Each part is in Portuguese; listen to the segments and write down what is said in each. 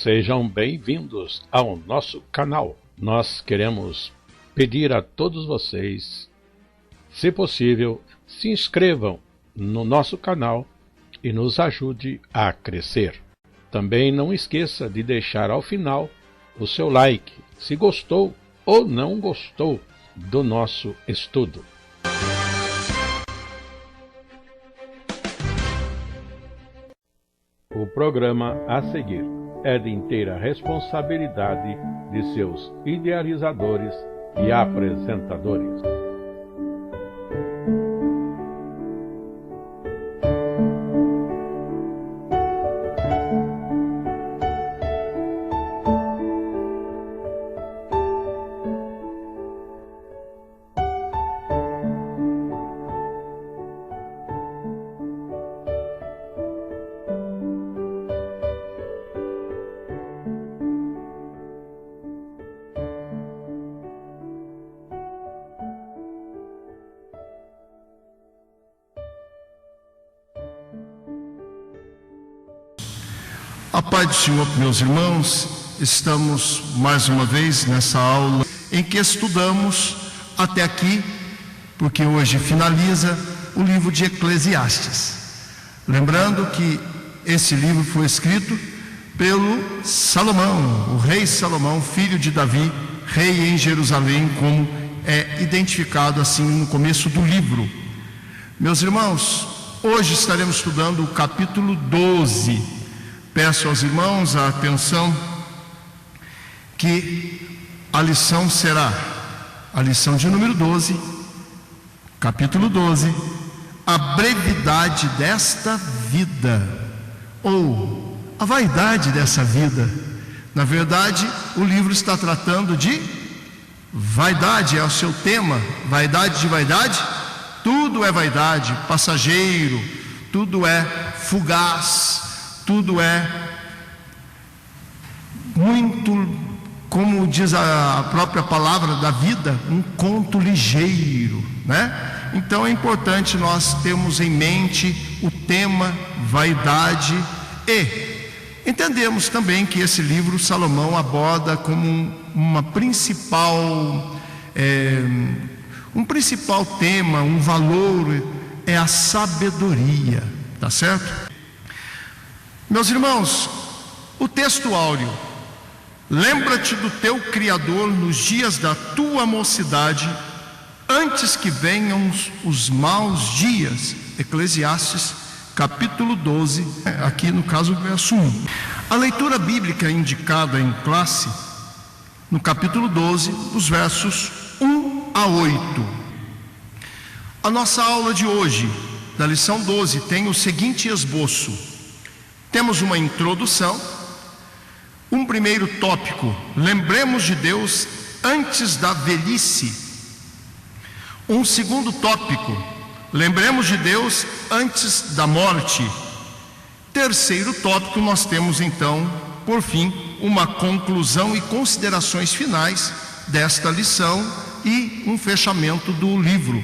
Sejam bem-vindos ao nosso canal. Nós queremos pedir a todos vocês, se possível, se inscrevam no nosso canal e nos ajude a crescer. Também não esqueça de deixar ao final o seu like, se gostou ou não gostou do nosso estudo. O programa a seguir é de inteira responsabilidade de seus idealizadores e apresentadores. A paz do Senhor, meus irmãos, estamos mais uma vez nessa aula em que estudamos até aqui, porque hoje finaliza o livro de Eclesiastes. Lembrando que esse livro foi escrito pelo Salomão, o rei Salomão, filho de Davi, rei em Jerusalém, como é identificado assim no começo do livro. Meus irmãos, hoje estaremos estudando o capítulo 12. Peço aos irmãos a atenção que a lição será a lição de número 12, capítulo 12, a brevidade desta vida, ou a vaidade dessa vida. Na verdade, o livro está tratando de vaidade, é o seu tema. Vaidade de vaidade, tudo é vaidade, passageiro, tudo é fugaz, tudo é muito, como diz a própria palavra da vida, um conto ligeiro, né? Então é importante nós termos em mente o tema vaidade e entendemos também que esse livro Salomão aborda como um principal tema, um valor, é a sabedoria, tá certo? Meus irmãos, o texto áureo: lembra-te do teu Criador nos dias da tua mocidade, antes que venham os maus dias. Eclesiastes, capítulo 12, aqui no caso o verso 1. A leitura bíblica indicada em classe, no capítulo 12, os versos 1 a 8. A nossa aula de hoje, da lição 12, tem o seguinte esboço. Temos uma introdução, um primeiro tópico: lembremos de Deus antes da velhice. Um segundo tópico: lembremos de Deus antes da morte. Terceiro tópico, nós temos então, por fim, uma conclusão e considerações finais desta lição e um fechamento do livro.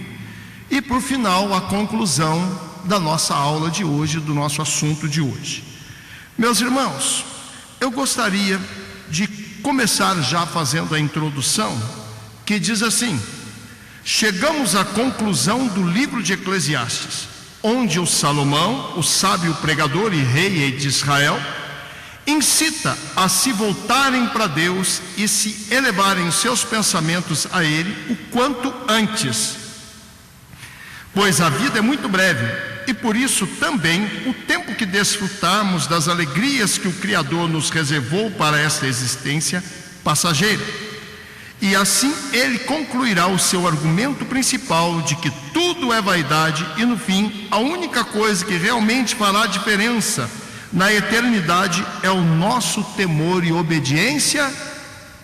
E por final, a conclusão da nossa aula de hoje, do nosso assunto de hoje. Meus irmãos, eu gostaria de começar já fazendo a introdução, que diz assim: chegamos à conclusão do livro de Eclesiastes, onde o Salomão, o sábio pregador e rei de Israel, incita a se voltarem para Deus e se elevarem seus pensamentos a Ele o quanto antes, pois a vida é muito breve. E por isso também o tempo que desfrutarmos das alegrias que o Criador nos reservou para esta existência passageira. E assim ele concluirá o seu argumento principal de que tudo é vaidade e no fim a única coisa que realmente fará diferença na eternidade é o nosso temor e obediência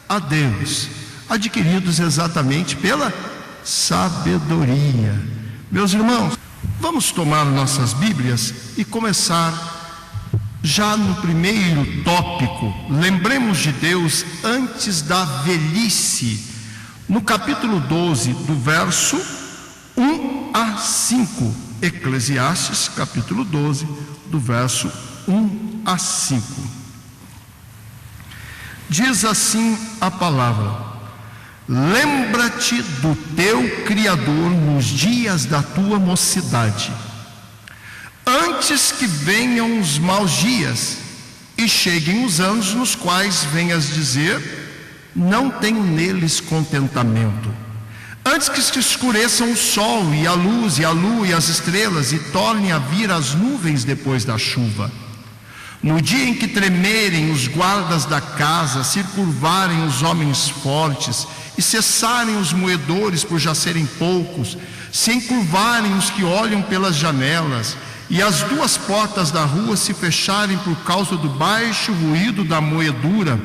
a Deus, adquiridos exatamente pela sabedoria. Meus irmãos, vamos tomar nossas Bíblias e começar já no primeiro tópico. Lembremos de Deus antes da velhice, no capítulo 12, do verso 1 a 5. Eclesiastes, capítulo 12, do verso 1 a 5. Diz assim a palavra: lembra-te do teu Criador nos dias da tua mocidade, antes que venham os maus dias e cheguem os anos nos quais venhas dizer: não tenho neles contentamento. Antes que se escureçam o sol e a luz e a lua e as estrelas, e tornem a vir as nuvens depois da chuva. No dia em que tremerem os guardas da casa, se curvarem os homens fortes, e cessarem os moedores por já serem poucos, se encurvarem os que olham pelas janelas, e as duas portas da rua se fecharem por causa do baixo ruído da moedura,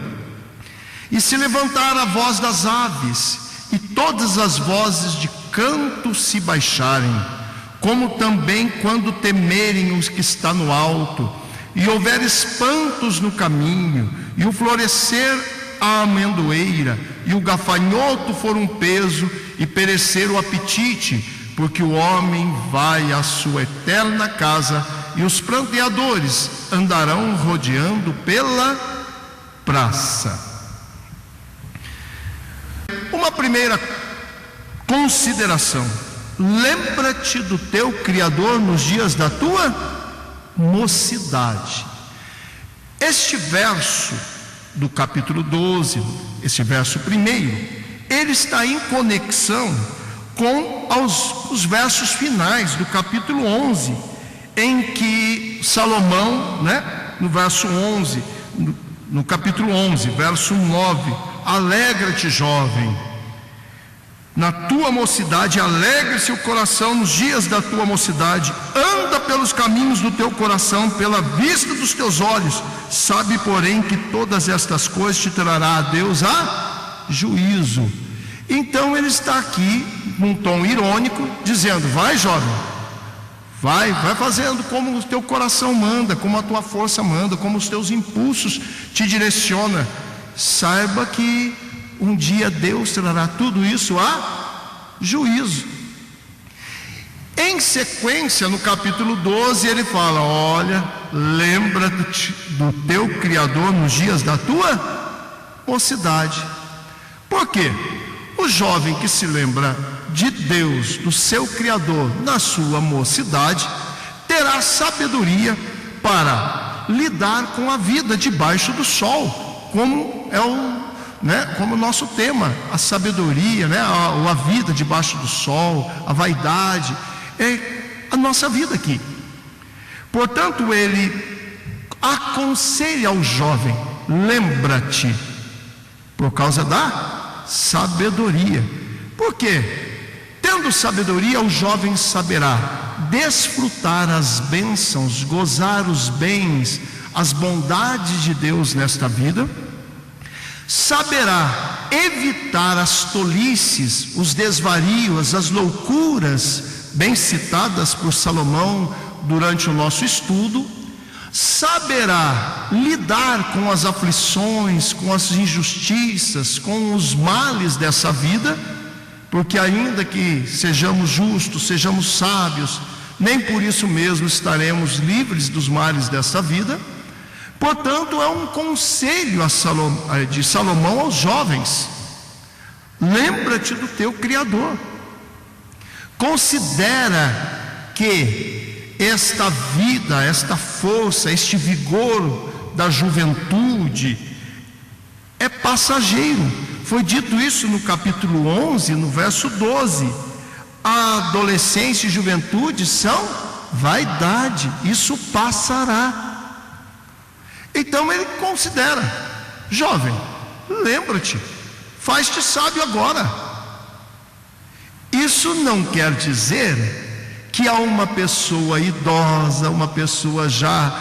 e se levantar a voz das aves, e todas as vozes de canto se baixarem, como também quando temerem os que está no alto, e houver espantos no caminho, e o florescer a amendoeira, e o gafanhoto for um peso, e perecer o apetite, porque o homem vai à sua eterna casa, e os pranteadores andarão rodeando pela praça. Uma primeira consideração: lembra-te do teu Criador nos dias da tua mocidade. Este verso do capítulo 12, esse verso primeiro, ele está em conexão com os versos finais do capítulo 11, em que Salomão, no verso 11, no capítulo 11, verso 9: alegra-te, jovem, na tua mocidade, alegre-se o coração nos dias da tua mocidade, anda pelos caminhos do teu coração, pela vista dos teus olhos, sabe, porém, que todas estas coisas te trará a Deus a juízo. Então ele está aqui num tom irônico, dizendo: vai, jovem, vai fazendo como o teu coração manda, como a tua força manda, como os teus impulsos te direciona. Saiba que um dia Deus trará tudo isso a juízo. Em sequência, no capítulo 12, ele fala: olha, lembra-te do teu Criador nos dias da tua mocidade. Por quê? O jovem que se lembra de Deus, do seu Criador, na sua mocidade, terá sabedoria para lidar com a vida debaixo do sol, como é como o nosso tema, a sabedoria, a vida debaixo do sol, a vaidade, é a nossa vida aqui. Portanto, ele aconselha ao jovem: lembra-te, por causa da sabedoria. Por quê? Tendo sabedoria, o jovem saberá desfrutar as bênçãos, gozar os bens, as bondades de Deus nesta vida, saberá evitar as tolices, os desvarios, as loucuras bem citadas por Salomão durante o nosso estudo, saberá lidar com as aflições, com as injustiças, com os males dessa vida, porque ainda que sejamos justos, sejamos sábios, nem por isso mesmo estaremos livres dos males dessa vida. Portanto, é um conselho de Salomão aos jovens: lembra-te do teu Criador. Considera que esta vida, esta força, este vigor da juventude é passageiro. Foi dito isso no capítulo 11, no verso 12: a adolescência e juventude são vaidade, isso passará. Então ele considera: jovem, lembra-te, faz-te sábio agora. Isso não quer dizer que a uma pessoa idosa, uma pessoa já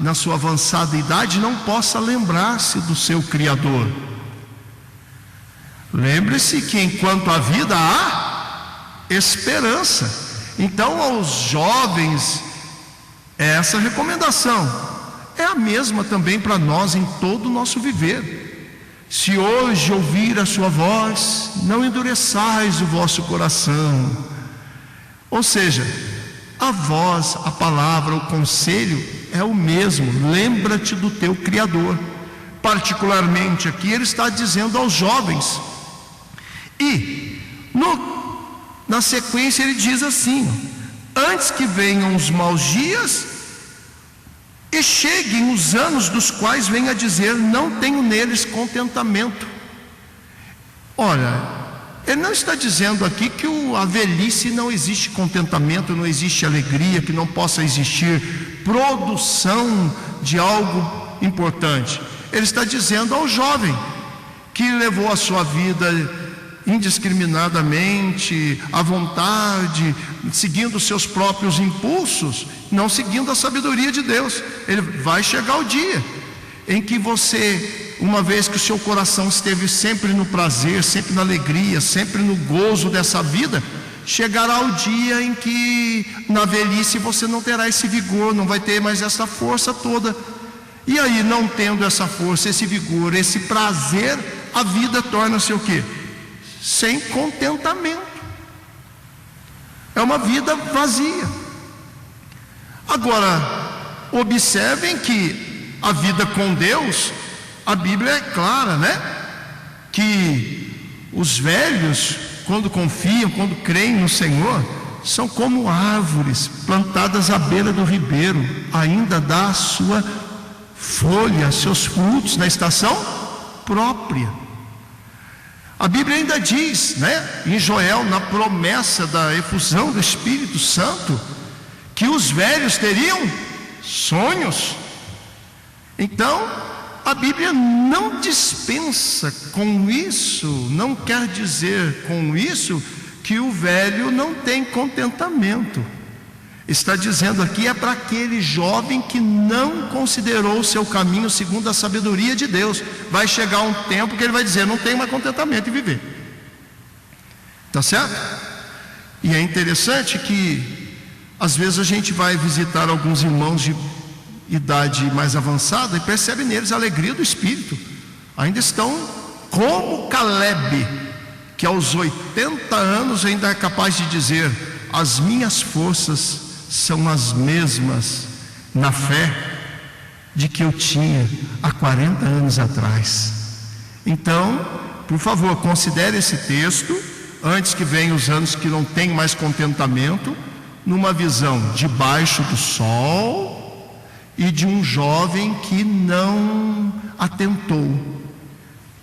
na sua avançada idade, não possa lembrar-se do seu Criador. Lembre-se que enquanto há vida há esperança. Então, aos jovens, essa recomendação é a mesma também para nós em todo o nosso viver. Se hoje ouvir a sua voz, não endureçais o vosso coração. Ou seja, a voz, a palavra, o conselho é o mesmo: lembra-te do teu Criador. particularmente aqui, ele está dizendo aos jovens. E na sequência ele diz assim: antes que venham os maus dias e cheguem os anos dos quais vem a dizer, não tenho neles contentamento. Olha, ele não está dizendo aqui que a velhice não existe contentamento, não existe alegria, que não possa existir produção de algo importante. Ele está dizendo ao jovem que levou a sua vida indiscriminadamente, à vontade, seguindo os seus próprios impulsos, não seguindo a sabedoria de Deus. Ele vai chegar o dia em que você, uma vez que o seu coração esteve sempre no prazer, sempre na alegria, sempre no gozo dessa vida, chegará o dia em que na velhice você não terá esse vigor, não vai ter mais essa força toda. E aí, não tendo essa força, esse vigor, esse prazer, a vida torna-se o quê? Sem contentamento. É uma vida vazia. Agora, observem que a vida com Deus, a Bíblia é clara, né? Que os velhos, quando confiam, quando creem no Senhor, são como árvores plantadas à beira do ribeiro, ainda dá a sua folha, seus frutos na estação própria. A Bíblia ainda diz, né, em Joel, na promessa da efusão do Espírito Santo, que os velhos teriam sonhos. Então, a Bíblia não dispensa com isso, não quer dizer com isso que o velho não tem contentamento. Está dizendo aqui é para aquele jovem que não considerou o seu caminho segundo a sabedoria de Deus. Vai chegar um tempo que ele vai dizer, não tenho mais contentamento em viver. Tá certo? E é interessante que às vezes a gente vai visitar alguns irmãos de idade mais avançada e percebe neles a alegria do Espírito. Ainda estão como Caleb, que aos 80 anos ainda é capaz de dizer, as minhas forças são as mesmas na fé de que eu tinha há 40 anos atrás. Então, por favor, considere esse texto antes que venham os anos que não tem mais contentamento, numa visão debaixo do sol e de um jovem que não atentou.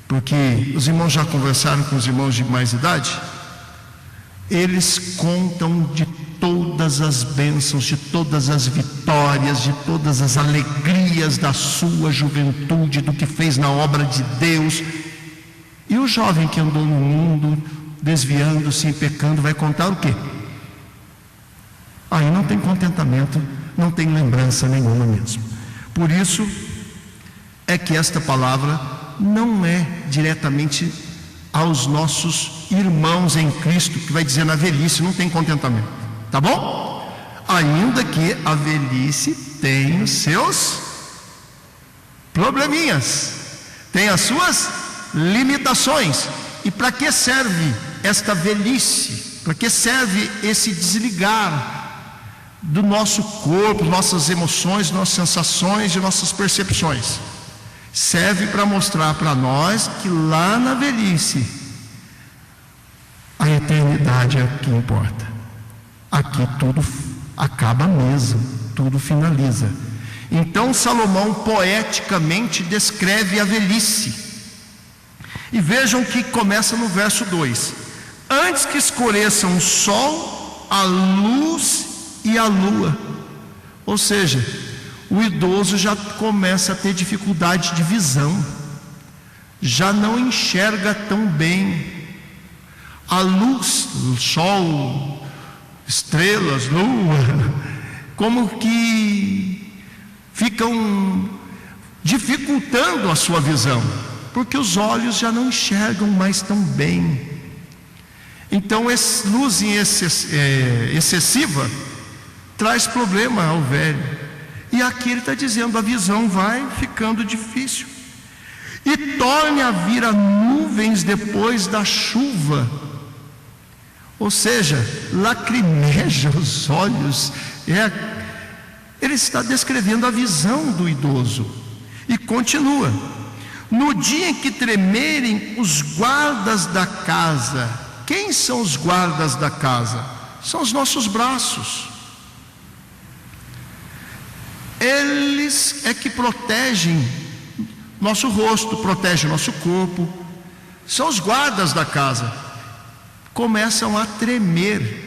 Porque os irmãos já conversaram com os irmãos de mais idade, eles contam de todas as bênçãos, de todas as vitórias, de todas as alegrias da sua juventude, do que fez na obra de Deus. E o jovem que andou no mundo, desviando-se e pecando, vai contar o quê? Aí não tem contentamento, não tem lembrança nenhuma mesmo. Por isso é que esta palavra não é diretamente aos nossos irmãos em Cristo, que vai dizer na velhice não tem contentamento. Tá bom? Ainda que a velhice tem os seus probleminhas, tem as suas limitações. E para que serve esta velhice? Para que serve esse desligar do nosso corpo, nossas emoções, nossas sensações e nossas percepções? Serve para mostrar para nós que lá na velhice a eternidade é o que importa. Aqui tudo acaba mesmo, tudo finaliza. Então Salomão poeticamente descreve a velhice. E vejam que começa no verso 2: antes que escureçam o sol, a luz e a lua. Ou seja, o idoso já começa a ter dificuldade de visão, já não enxerga tão bem. A luz, o sol, estrelas, lua, como que ficam dificultando a sua visão, porque os olhos já não enxergam mais tão bem. Então, essa luz excessiva traz problema ao velho. E aqui ele está dizendo, a visão vai ficando difícil. E torne a vir a nuvens depois da chuva. Ou seja, lacrimeja os olhos. Ele está descrevendo a visão do idoso. E continua: No dia em que tremerem os guardas da casa. Quem são os guardas da casa? São os nossos braços. Eles é que protegem nosso rosto, protegem nosso corpo. São os guardas da casa. Começam a tremer.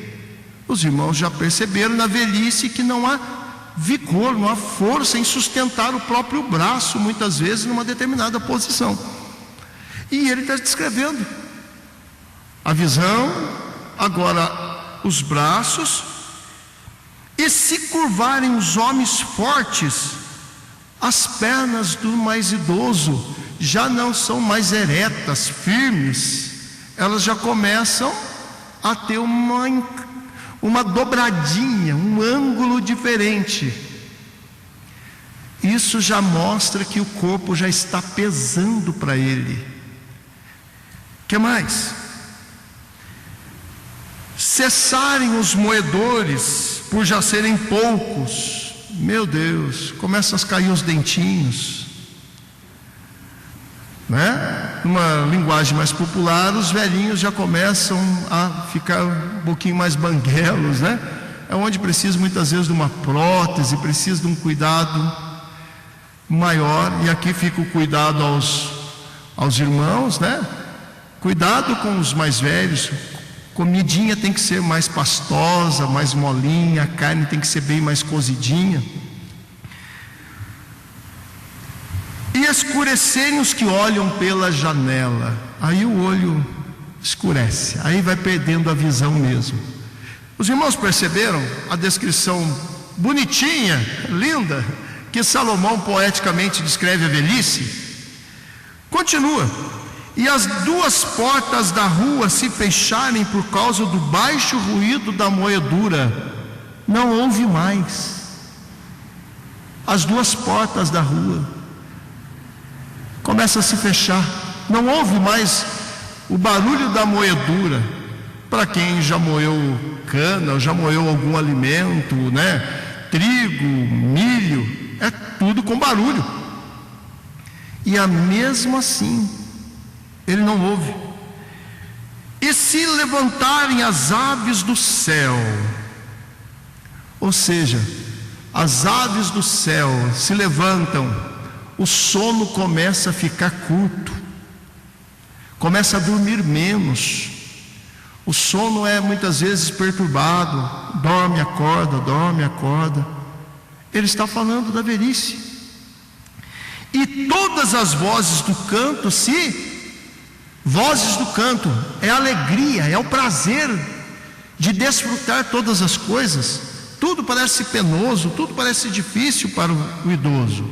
Os irmãos já perceberam na velhice que não há vigor, não há força em sustentar o próprio braço, muitas vezes numa determinada posição. E ele está descrevendo a visão, agora os braços. E se curvarem os homens fortes, as pernas do mais idoso já não são mais eretas, firmes, elas já começam a ter uma dobradinha, um ângulo diferente. Isso já mostra que o corpo já está pesando para ele. O que mais? Cessarem os moedores, por já serem poucos. Meu Deus, começam a cair os dentinhos, né? Numa linguagem mais popular, os velhinhos já começam a ficar um pouquinho mais banguelos, né? É onde precisa muitas vezes de uma prótese, precisa de um cuidado maior. E aqui fica o cuidado aos irmãos, né? Cuidado com os mais velhos. Comidinha tem que ser mais pastosa, mais molinha, a carne tem que ser bem mais cozidinha. E escurecerem os que olham pela janela. Aí o olho escurece, aí vai perdendo a visão mesmo. Os irmãos perceberam a descrição bonitinha, linda, que Salomão poeticamente descreve a velhice? Continua. E as duas portas da rua se fecharem por causa do baixo ruído da moedura, não ouve mais. As duas portas da rua começam a se fechar, não ouve mais o barulho da moedura. Para quem já moeu cana, já moeu algum alimento, né? Trigo, milho, é tudo com barulho. E mesmo assim ele não ouve. E se levantarem as aves do céu, ou seja, as aves do céu se levantam, o sono começa a ficar curto, começa a dormir menos. O sono é muitas vezes perturbado, dorme, acorda. Ele está falando da velhice. E todas as vozes do canto Vozes do canto é a alegria, é o prazer de desfrutar todas as coisas. Tudo parece penoso, tudo parece difícil para o idoso,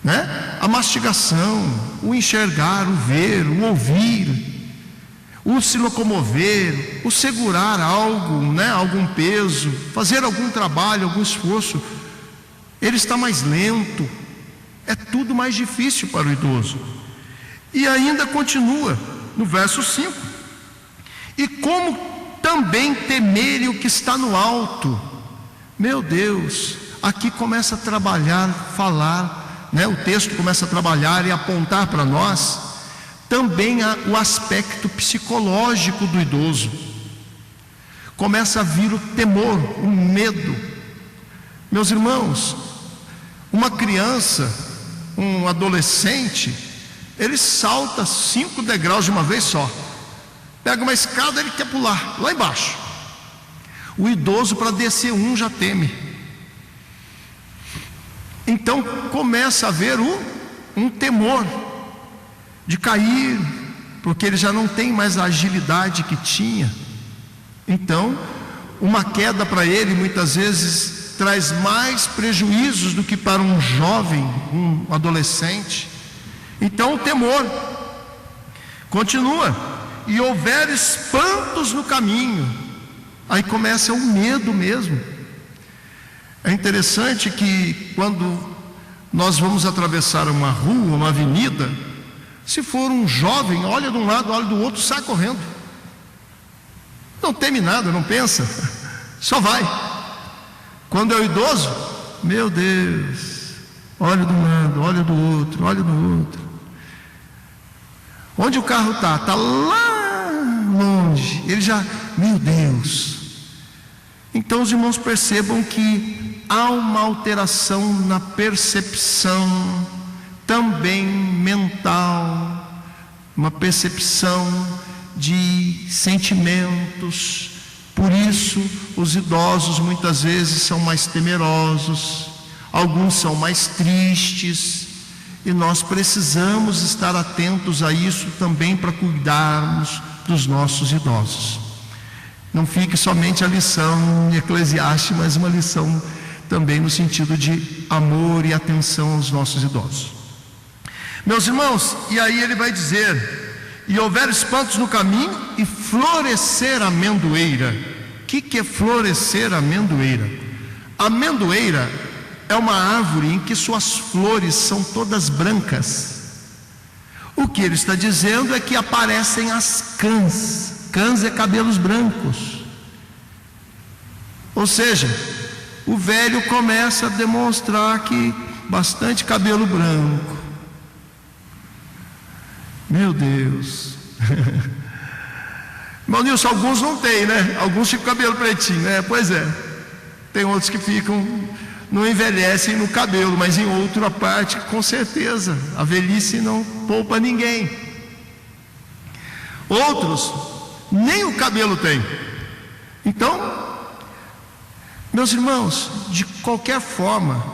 né? A mastigação, o enxergar, o ver, o ouvir, o se locomover, o segurar algo, né? Algum peso, fazer algum trabalho, algum esforço, ele está mais lento. É tudo mais difícil para o idoso. E ainda continua no verso 5: e como também temerem o que está no alto. Meu Deus, aqui começa a trabalhar, falar, né? O texto começa a trabalhar e apontar para nós também o aspecto psicológico do idoso. Começa a vir o temor, o medo. Meus irmãos, uma criança, um adolescente, ele salta 5 degraus de uma vez só. Pega uma escada, ele quer pular lá embaixo. O idoso, para descer já teme. Então começa a haver um temor de cair, porque ele já não tem mais a agilidade que tinha. Então uma queda para ele muitas vezes traz mais prejuízos do que para um jovem, um adolescente. Então o temor continua. E houver espantos no caminho, aí começa o medo mesmo. É interessante que quando nós vamos atravessar uma rua, uma avenida, se for um jovem, olha de um lado, olha do outro, sai correndo, não teme nada, não pensa, só vai. Quando é o idoso, meu Deus, olha de um lado, olha do outro, olha do outro. Onde o carro está? Está lá longe. Ele já, meu Deus. Então os irmãos percebam que há uma alteração na percepção, também mental, uma percepção de sentimentos. Por isso os idosos muitas vezes são mais temerosos, alguns são mais tristes, e nós precisamos estar atentos a isso também para cuidarmos dos nossos idosos. Não fique somente a lição eclesiástica, mas uma lição também no sentido de amor e atenção aos nossos idosos. Meus irmãos, e aí ele vai dizer: e houver espantos no caminho e florescer a amendoeira. O que é florescer a amendoeira? A amendoeira é uma árvore em que suas flores são todas brancas. O que ele está dizendo é que aparecem as cãs. Cãs é cabelos brancos. Ou seja, o velho começa a demonstrar que bastante cabelo branco. Meu Deus. Irmão Nilson, alguns não tem, né? Alguns ficam com cabelo pretinho, né? Pois é. Tem outros que ficam, não envelhecem no cabelo, mas em outra parte, com certeza, a velhice não poupa ninguém. Outros, nem o cabelo tem. Então, meus irmãos, de qualquer forma,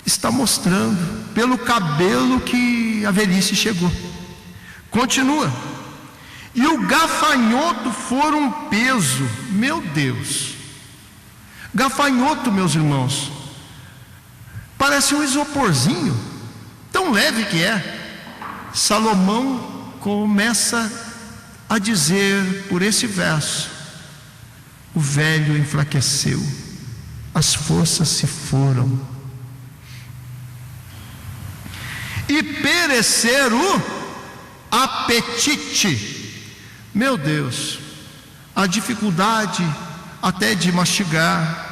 está mostrando pelo cabelo que a velhice chegou. Continua. E o gafanhoto for um peso. Meu Deus. Gafanhoto, meus irmãos, parece um isoporzinho, tão leve que é. Salomão começa a dizer por esse verso: o velho enfraqueceu, as forças se foram, e perecer o apetite. Meu Deus, a dificuldade até de mastigar,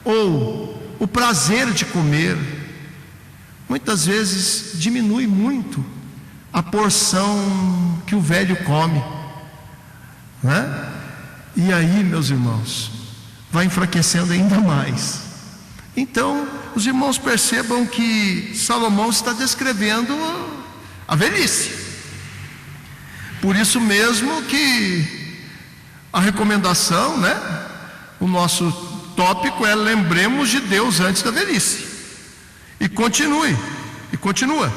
ou o prazer de comer, muitas vezes diminui muito a porção que o velho come, né? E aí, meus irmãos, vai enfraquecendo ainda mais. Então, os irmãos percebam que Salomão está descrevendo a velhice. Por isso mesmo que a recomendação, né? O nosso tópico é: lembremos de Deus antes da velhice. E continua.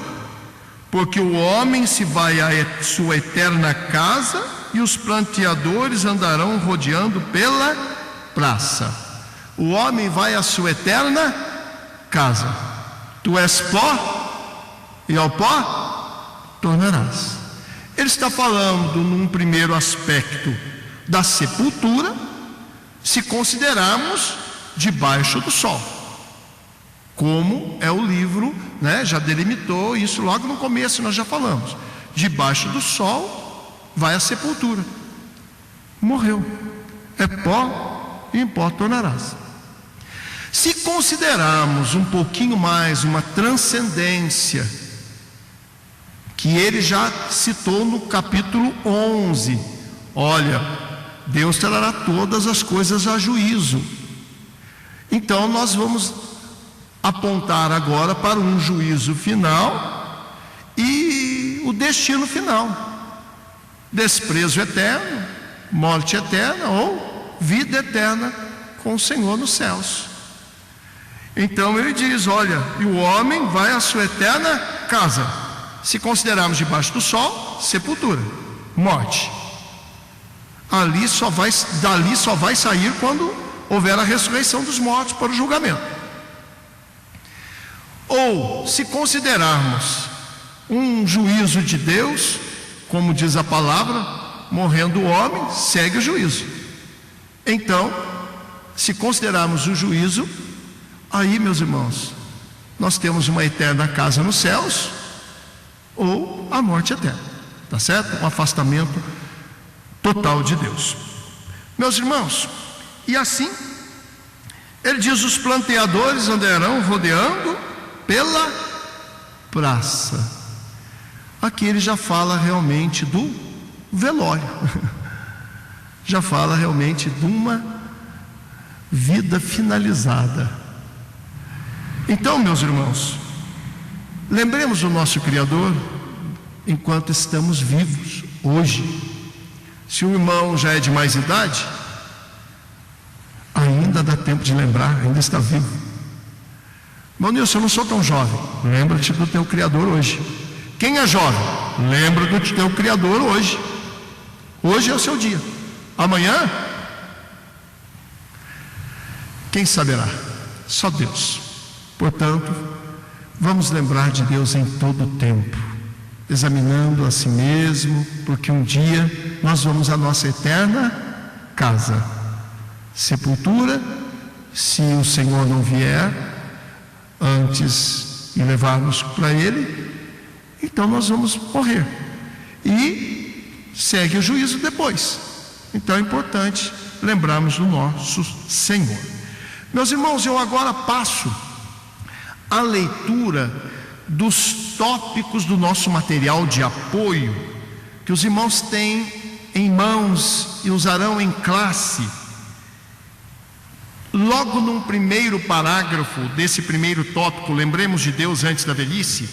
Porque o homem se vai à sua eterna casa, e os planteadores andarão rodeando pela praça. O homem vai à sua eterna casa. Tu és pó, e ao pó tornarás. Ele está falando, num primeiro aspecto, da sepultura, se considerarmos debaixo do sol, como é o livro, né, já delimitou isso logo no começo. Nós já falamos: debaixo do sol vai a sepultura. Morreu, é pó, e em pó tornarás. Se considerarmos um pouquinho mais uma transcendência, que ele já citou no capítulo 11, olha, Deus trará todas as coisas a juízo. Então nós vamos apontar agora para um juízo final e o destino final: desprezo eterno, morte eterna ou vida eterna com o Senhor nos céus. Então ele diz: olha, e o homem vai à sua eterna casa. Se considerarmos debaixo do sol, sepultura, morte. Dali só vai sair quando houver a ressurreição dos mortos para o julgamento. Ou, se considerarmos um juízo de Deus, como diz a palavra, morrendo o homem, segue o juízo. Então, se considerarmos o juízo, aí, meus irmãos, nós temos uma eterna casa nos céus, ou a morte eterna, tá certo? Um afastamento total de Deus. Meus irmãos, e assim ele diz: os planteadores andarão rodeando pela praça. Aqui ele já fala realmente do velório, já fala realmente de uma vida finalizada. Então, meus irmãos, lembremos do nosso Criador enquanto estamos vivos hoje. Se o irmão já é de mais idade, ainda dá tempo de lembrar, ainda está vivo. Irmão Nilson, eu não sou tão jovem. Lembra-te do teu Criador hoje. Quem é jovem? Lembra do teu Criador hoje. Hoje é o seu dia. Amanhã, quem saberá? Só Deus. Portanto, vamos lembrar de Deus em todo o tempo, examinando a si mesmo, porque um dia nós vamos à nossa eterna casa, sepultura, se o Senhor não vier antes e levar-nos para Ele, então nós vamos morrer e segue o juízo depois. Então é importante lembrarmos do nosso Senhor. Meus irmãos, eu agora passo a leitura dos tópicos do nosso material de apoio, que os irmãos têm em mãos e usarão em classe. Logo num primeiro parágrafo desse primeiro tópico, lembremos de Deus antes da velhice,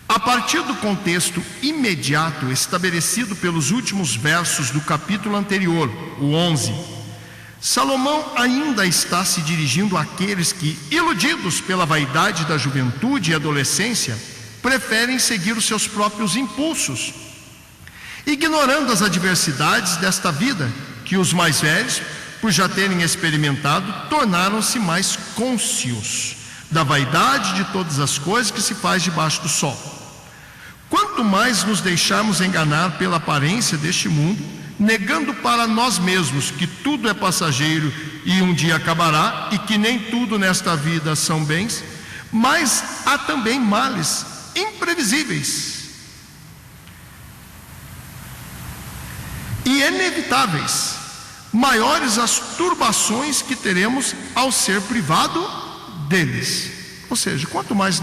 a partir do contexto imediato estabelecido pelos últimos versos do capítulo anterior, o 11, Salomão ainda está se dirigindo àqueles que, iludidos pela vaidade da juventude e adolescência, preferem seguir os seus próprios impulsos, ignorando as adversidades desta vida, que os mais velhos, por já terem experimentado, tornaram-se mais cônscios da vaidade de todas as coisas que se faz debaixo do sol. Quanto mais nos deixarmos enganar pela aparência deste mundo, negando para nós mesmos que tudo é passageiro e um dia acabará, e que nem tudo nesta vida são bens, mas há também males imprevisíveis e inevitáveis, maiores as turbações que teremos ao ser privado deles. Ou seja, quanto mais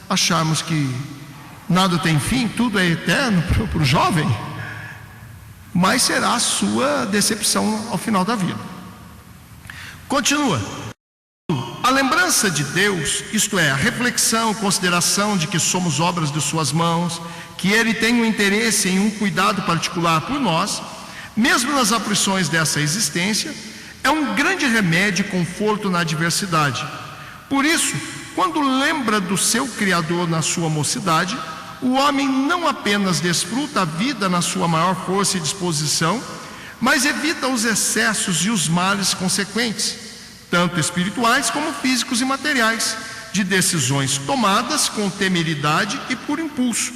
acharmos que nada tem fim, tudo é eterno para o jovem, mais será a sua decepção ao final da vida. Continua. A lembrança de Deus, isto é, a reflexão, consideração de que somos obras de suas mãos, que Ele tem um interesse em um cuidado particular por nós, mesmo nas aflições dessa existência, é um grande remédio e conforto na adversidade. Por isso, quando lembra do seu Criador na sua mocidade, o homem não apenas desfruta a vida na sua maior força e disposição, mas evita os excessos e os males consequentes, tanto espirituais como físicos e materiais, de decisões tomadas com temeridade e por impulso.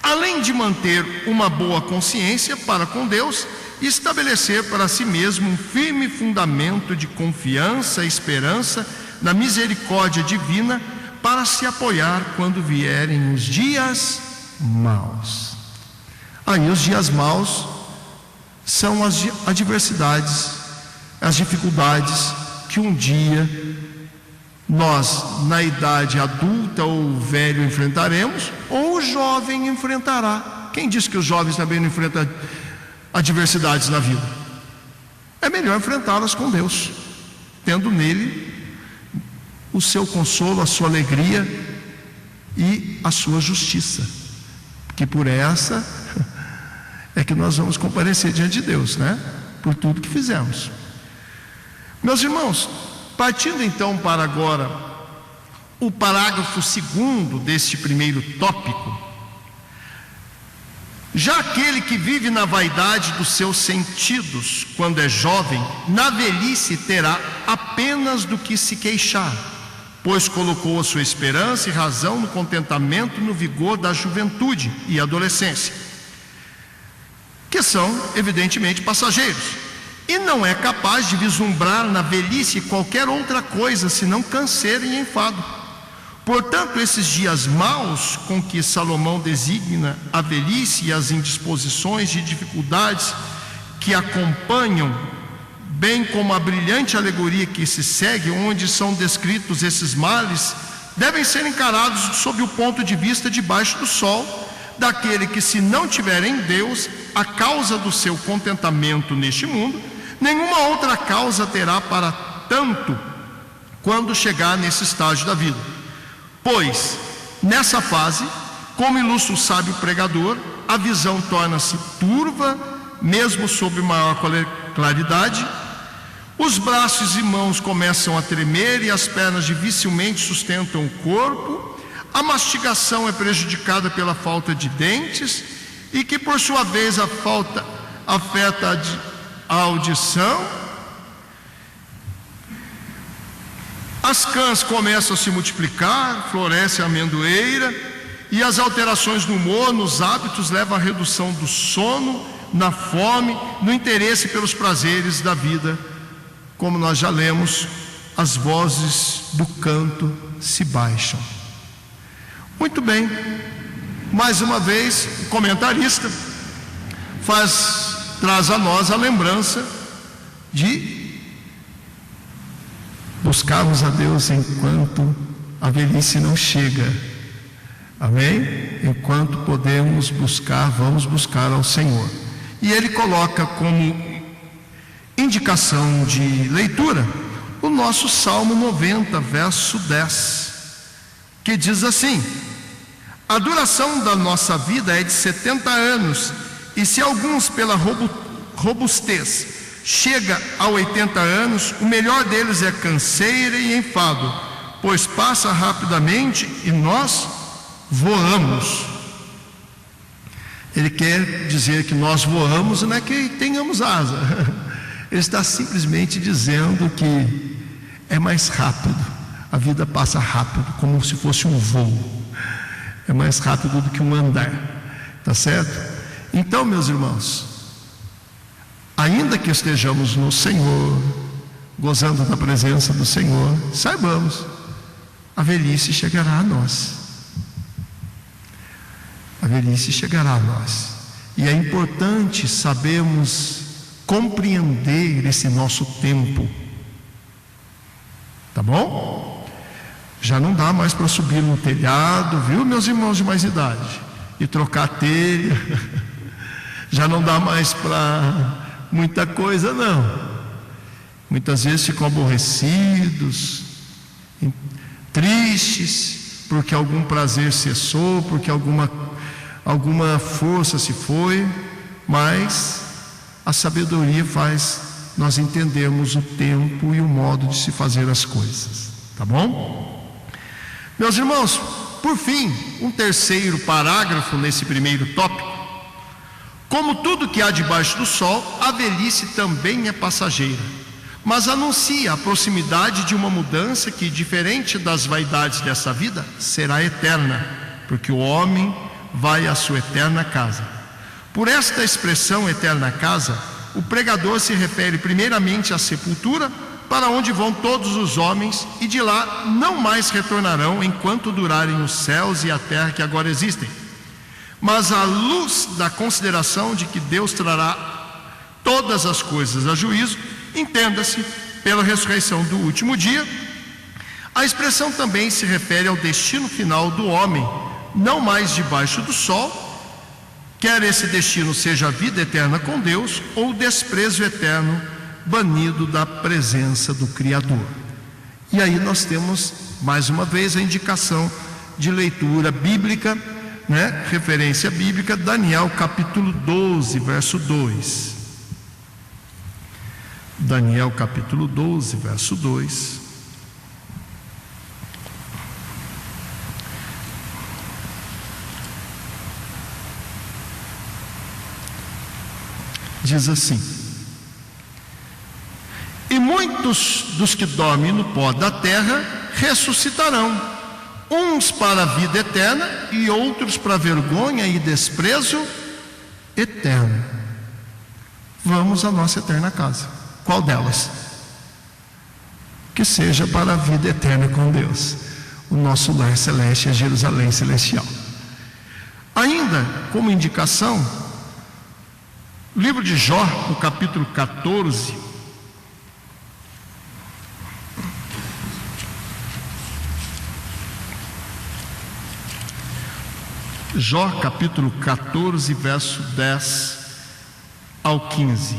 Além de manter uma boa consciência para com Deus e estabelecer para si mesmo um firme fundamento de confiança e esperança na misericórdia divina, para se apoiar quando vierem os dias maus. Aí os dias maus são as adversidades, as dificuldades que um dia nós, na idade adulta ou velho, enfrentaremos, ou o jovem enfrentará. Quem disse que os jovens também não enfrentam adversidades na vida? É melhor enfrentá-las com Deus, tendo nele o seu consolo, a sua alegria e a sua justiça, que por essa é que nós vamos comparecer diante de Deus, né? Por tudo que fizemos. Meus irmãos, partindo então para agora o parágrafo 2º deste primeiro tópico, já aquele que vive na vaidade dos seus sentidos quando é jovem, na velhice terá apenas do que se queixar, pois colocou a sua esperança e razão no contentamento e no vigor da juventude e adolescência, que são evidentemente passageiros, e não é capaz de vislumbrar na velhice qualquer outra coisa senão canseiro e enfado. Portanto, esses dias maus com que Salomão designa a velhice e as indisposições e dificuldades que acompanham, bem como a brilhante alegoria que se segue, onde são descritos esses males devem ser encarados sob o ponto de vista debaixo do sol, daquele que, se não tiver em Deus a causa do seu contentamento neste mundo, nenhuma outra causa terá para tanto quando chegar nesse estágio da vida. Pois, nessa fase, como ilustra o sábio pregador, a visão torna-se turva, mesmo sob maior claridade, os braços e mãos começam a tremer e as pernas dificilmente sustentam o corpo, a mastigação é prejudicada pela falta de dentes, e que por sua vez a falta afeta a audição. As cãs começam a se multiplicar, floresce a amendoeira, e as alterações no humor, nos hábitos, levam à redução do sono, na fome, no interesse pelos prazeres da vida. Como nós já lemos, as vozes do canto se baixam. Muito bem, mais uma vez o comentarista traz a nós a lembrança de buscarmos a Deus enquanto a velhice não chega. Amém? Enquanto podemos buscar, vamos buscar ao Senhor. E ele coloca como indicação de leitura o nosso Salmo 90, verso 10, que diz assim: a duração da nossa vida é de 70 anos, e se alguns pela robustez chega a 80 anos, o melhor deles é canseira e enfado, pois passa rapidamente e nós voamos. Ele quer dizer que nós voamos, não é que tenhamos asa. Ele está simplesmente dizendo que é mais rápido, a vida passa rápido, como se fosse um voo. É mais rápido do que um andar, tá certo? Então, meus irmãos, ainda que estejamos no Senhor, gozando da presença do Senhor, saibamos, a velhice chegará a nós. A velhice chegará a nós. E é importante sabermos compreender esse nosso tempo. Tá bom? Já não dá mais para subir no telhado, viu, meus irmãos de mais idade? E trocar telha. Já não dá mais para muita coisa, não. Muitas vezes ficam aborrecidos, tristes, porque algum prazer cessou, porque alguma força se foi, mas a sabedoria faz nós entendermos o tempo e o modo de se fazer as coisas, tá bom? Meus irmãos, por fim, um terceiro parágrafo nesse primeiro tópico. Como tudo que há debaixo do sol, a velhice também é passageira, mas anuncia a proximidade de uma mudança que, diferente das vaidades dessa vida, será eterna, porque o homem vai à sua eterna casa. Por esta expressão eterna casa, o pregador se refere primeiramente à sepultura, para onde vão todos os homens, e de lá não mais retornarão enquanto durarem os céus e a terra que agora existem. Mas à luz da consideração de que Deus trará todas as coisas a juízo, entenda-se, pela ressurreição do último dia, a expressão também se refere ao destino final do homem, não mais debaixo do sol, quer esse destino seja a vida eterna com Deus ou o desprezo eterno, banido da presença do Criador. E aí nós temos mais uma vez a indicação de leitura bíblica, né? Referência bíblica, Daniel capítulo 12, verso 2. Daniel capítulo 12, verso 2. Diz assim: e muitos dos que dormem no pó da terra ressuscitarão, uns para a vida eterna e outros para vergonha e desprezo eterno. Vamos à nossa eterna casa. Qual delas? Que seja para a vida eterna com Deus. O nosso lar celeste é Jerusalém celestial. Ainda como indicação, livro de Jó, no capítulo 14, Jó capítulo 14, verso 10 ao 15.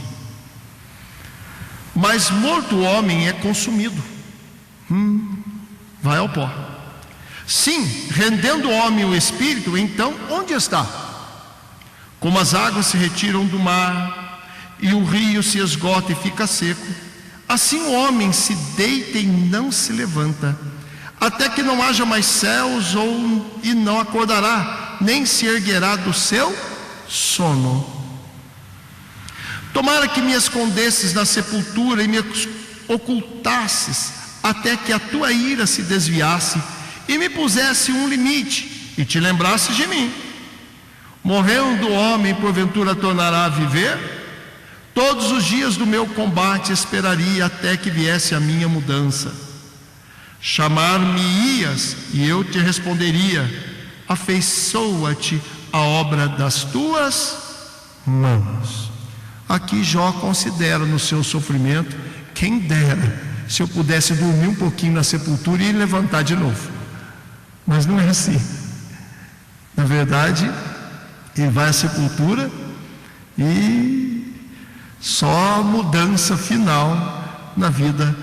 Mas morto o homem é consumido, vai ao pó. Sim, rendendo o homem o espírito, então onde está? Como as águas se retiram do mar, e o rio se esgota e fica seco, assim o homem se deita e não se levanta, até que não haja mais céus, e não acordará, nem se erguerá do seu sono. Tomara que me escondesses na sepultura e me ocultasses, até que a tua ira se desviasse e me pusesse um limite, e te lembrasses de mim. Morrendo o homem, porventura tornará a viver? Todos os dias do meu combate esperaria até que viesse a minha mudança. Chamar-me-ias e eu te responderia: afeiçoa-te a obra das tuas mãos. Aqui Jó considera no seu sofrimento: quem dera se eu pudesse dormir um pouquinho na sepultura e levantar de novo. Mas não é assim. Na verdade, ele vai à sepultura e só a mudança final na vida,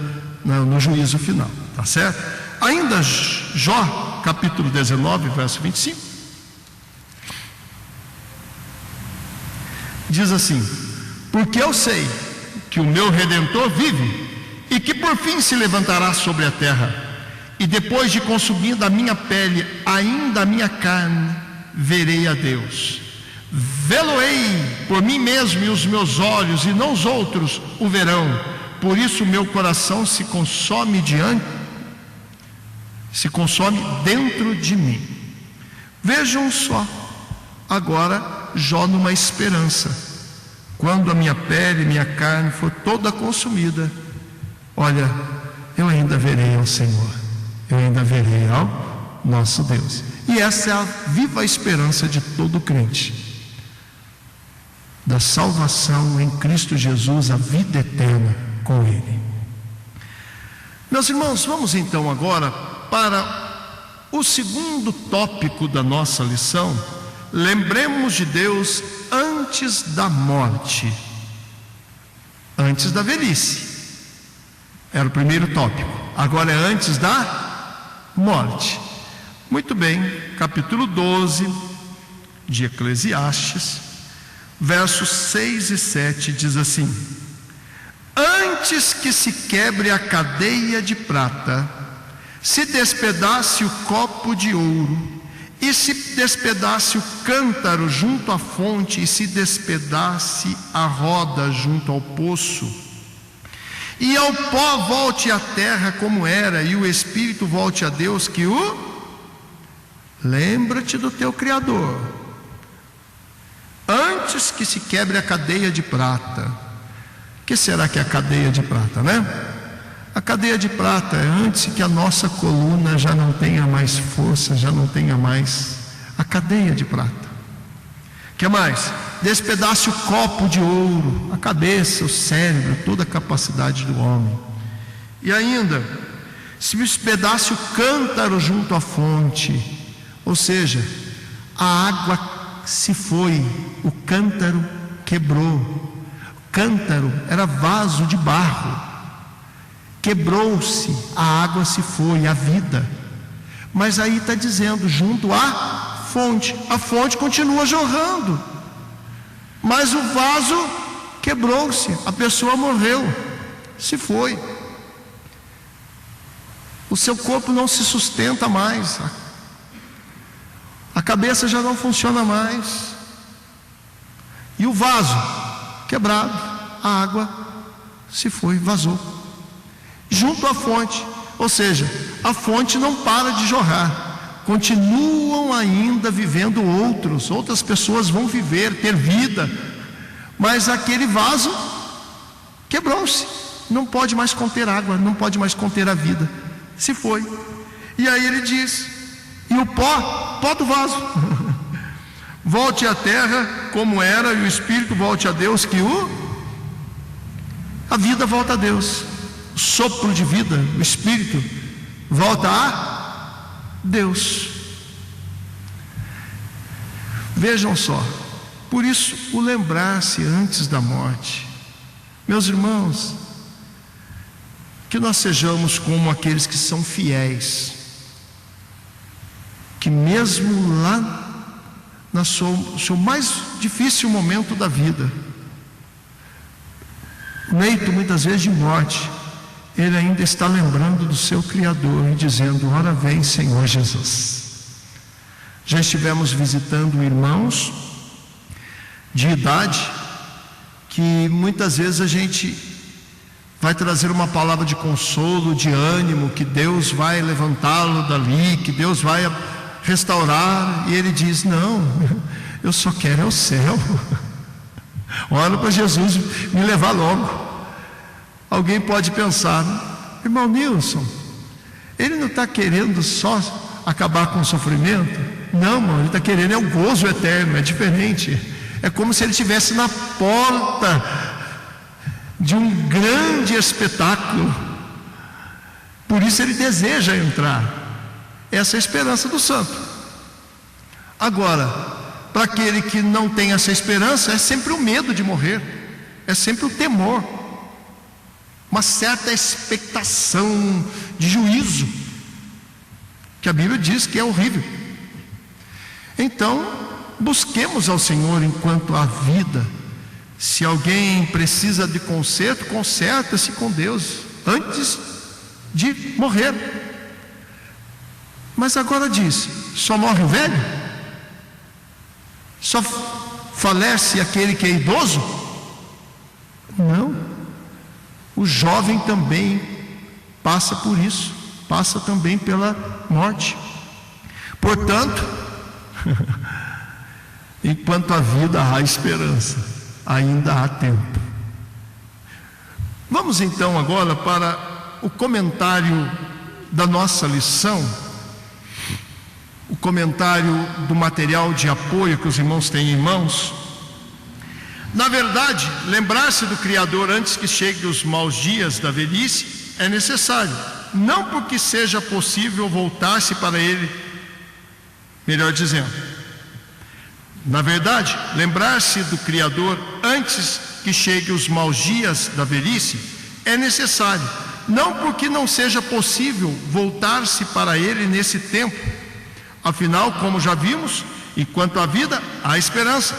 no juízo final, tá certo? Ainda Jó capítulo 19, verso 25, diz assim: porque eu sei que o meu Redentor vive, e que por fim se levantará sobre a terra, e depois de consumindo a minha pele, ainda a minha carne, verei a Deus. Vê-lo-ei por mim mesmo, e os meus olhos, e não os outros, o verão. Por isso o meu coração se consome dentro de mim. Vejam só, agora Jó numa esperança: quando a minha pele, minha carne for toda consumida, olha, eu ainda verei ao Senhor, eu ainda verei ao nosso Deus. E essa é a viva esperança de todo crente, da salvação em Cristo Jesus, a vida eterna com Ele. Meus irmãos, vamos então agora para o segundo tópico da nossa lição. Lembremos de Deus antes da morte, antes da velhice. Era o primeiro tópico. Agora é antes da morte. Muito bem, capítulo 12 de Eclesiastes, versos 6 e 7 diz assim: antes que se quebre a cadeia de prata, se despedace o copo de ouro, e se despedace o cântaro junto à fonte, e se despedace a roda junto ao poço, e ao pó volte a terra como era, e o espírito volte a Deus que o... Lembra-te do teu Criador. Antes que se quebre a cadeia de prata. O que será que é a cadeia de prata, né? A cadeia de prata é antes que a nossa coluna já não tenha mais força, já não tenha mais a cadeia de prata. O que mais? Despedace o copo de ouro, a cabeça, o cérebro, toda a capacidade do homem. E ainda, se despedace o cântaro junto à fonte, ou seja, a água se foi, o cântaro quebrou. O cântaro era vaso de barro, quebrou-se, a água se foi, a vida. Mas aí está dizendo, junto à fonte, a fonte continua jorrando, mas o vaso quebrou-se, a pessoa morreu, se foi. O seu corpo não se sustenta mais, a cabeça já não funciona mais, e o vaso quebrado, a água se foi, vazou, junto à fonte. Ou seja, a fonte não para de jorrar, continuam ainda vivendo outras pessoas vão viver, ter vida, mas aquele vaso quebrou-se, não pode mais conter água, não pode mais conter a vida, se foi. E aí ele diz: e o pó do vaso volte à terra como era, e o espírito volte a Deus que a vida volta a Deus, o sopro de vida, o espírito volta a Deus. Vejam só, por isso o lembrar-se antes da morte. Meus irmãos, que nós sejamos como aqueles que são fiéis, que mesmo lá no seu mais difícil momento da vida, leito muitas vezes de morte, ele ainda está lembrando do seu Criador e dizendo: ora vem, Senhor Jesus. Já estivemos visitando irmãos de idade que muitas vezes a gente vai trazer uma palavra de consolo, de ânimo, que Deus vai levantá-lo dali, que Deus vai restaurar, e ele diz: não, eu só quero é o céu. Olha para Jesus me levar logo. Alguém pode pensar: irmão Nilson, ele não está querendo só acabar com o sofrimento? Não, irmão, ele está querendo é o gozo eterno. É diferente. É como se ele estivesse na porta de um grande espetáculo. Por isso ele deseja entrar. Essa é a esperança do santo. Agora, para aquele que não tem essa esperança, é sempre o medo de morrer, é sempre o temor, uma certa expectação de juízo, que a Bíblia diz que é horrível. Então, busquemos ao Senhor enquanto há vida. Se alguém precisa de conserto, conserta-se com Deus antes de morrer. Mas agora diz: só morre o velho? Só falece aquele que é idoso? Não. O jovem também passa por isso, passa também pela morte. Portanto, enquanto há vida há esperança, ainda há tempo. Vamos então agora para o comentário da nossa lição, o comentário do material de apoio que os irmãos têm em mãos. Na verdade, lembrar-se do Criador antes que cheguem os maus dias da velhice é necessário, não porque seja possível voltar-se para Ele. Melhor dizendo, na verdade, lembrar-se do Criador antes que cheguem os maus dias da velhice é necessário, não porque não seja possível voltar-se para Ele nesse tempo. Afinal, como já vimos, enquanto há vida, há esperança.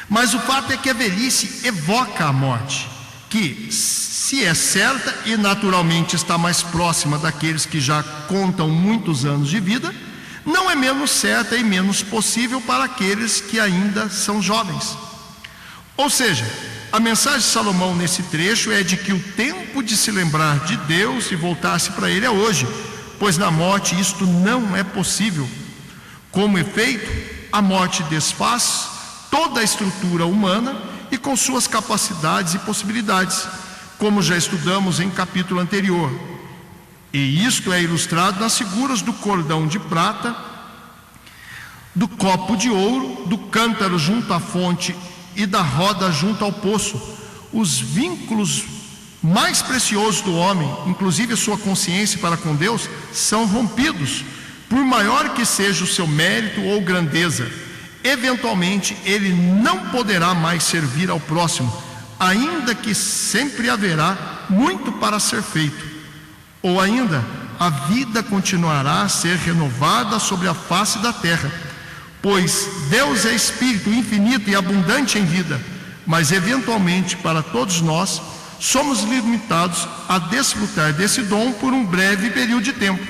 Mas o fato é que a velhice evoca a morte, que, se é certa e naturalmente está mais próxima daqueles que já contam muitos anos de vida, não é menos certa e menos possível para aqueles que ainda são jovens. Ou seja, a mensagem de Salomão nesse trecho é de que o tempo de se lembrar de Deus e voltar-se para Ele é hoje, pois na morte isto não é possível. Como efeito, a morte desfaz toda a estrutura humana e com suas capacidades e possibilidades, como já estudamos em capítulo anterior. E isto é ilustrado nas figuras do cordão de prata, do copo de ouro, do cântaro junto à fonte e da roda junto ao poço. Os vínculos mais preciosos do homem, inclusive a sua consciência para com Deus, são rompidos, por maior que seja o seu mérito ou grandeza. Eventualmente ele não poderá mais servir ao próximo, ainda que sempre haverá muito para ser feito. Ou ainda, a vida continuará a ser renovada sobre a face da terra, pois Deus é Espírito infinito e abundante em vida, mas eventualmente para todos nós somos limitados a desfrutar desse dom por um breve período de tempo.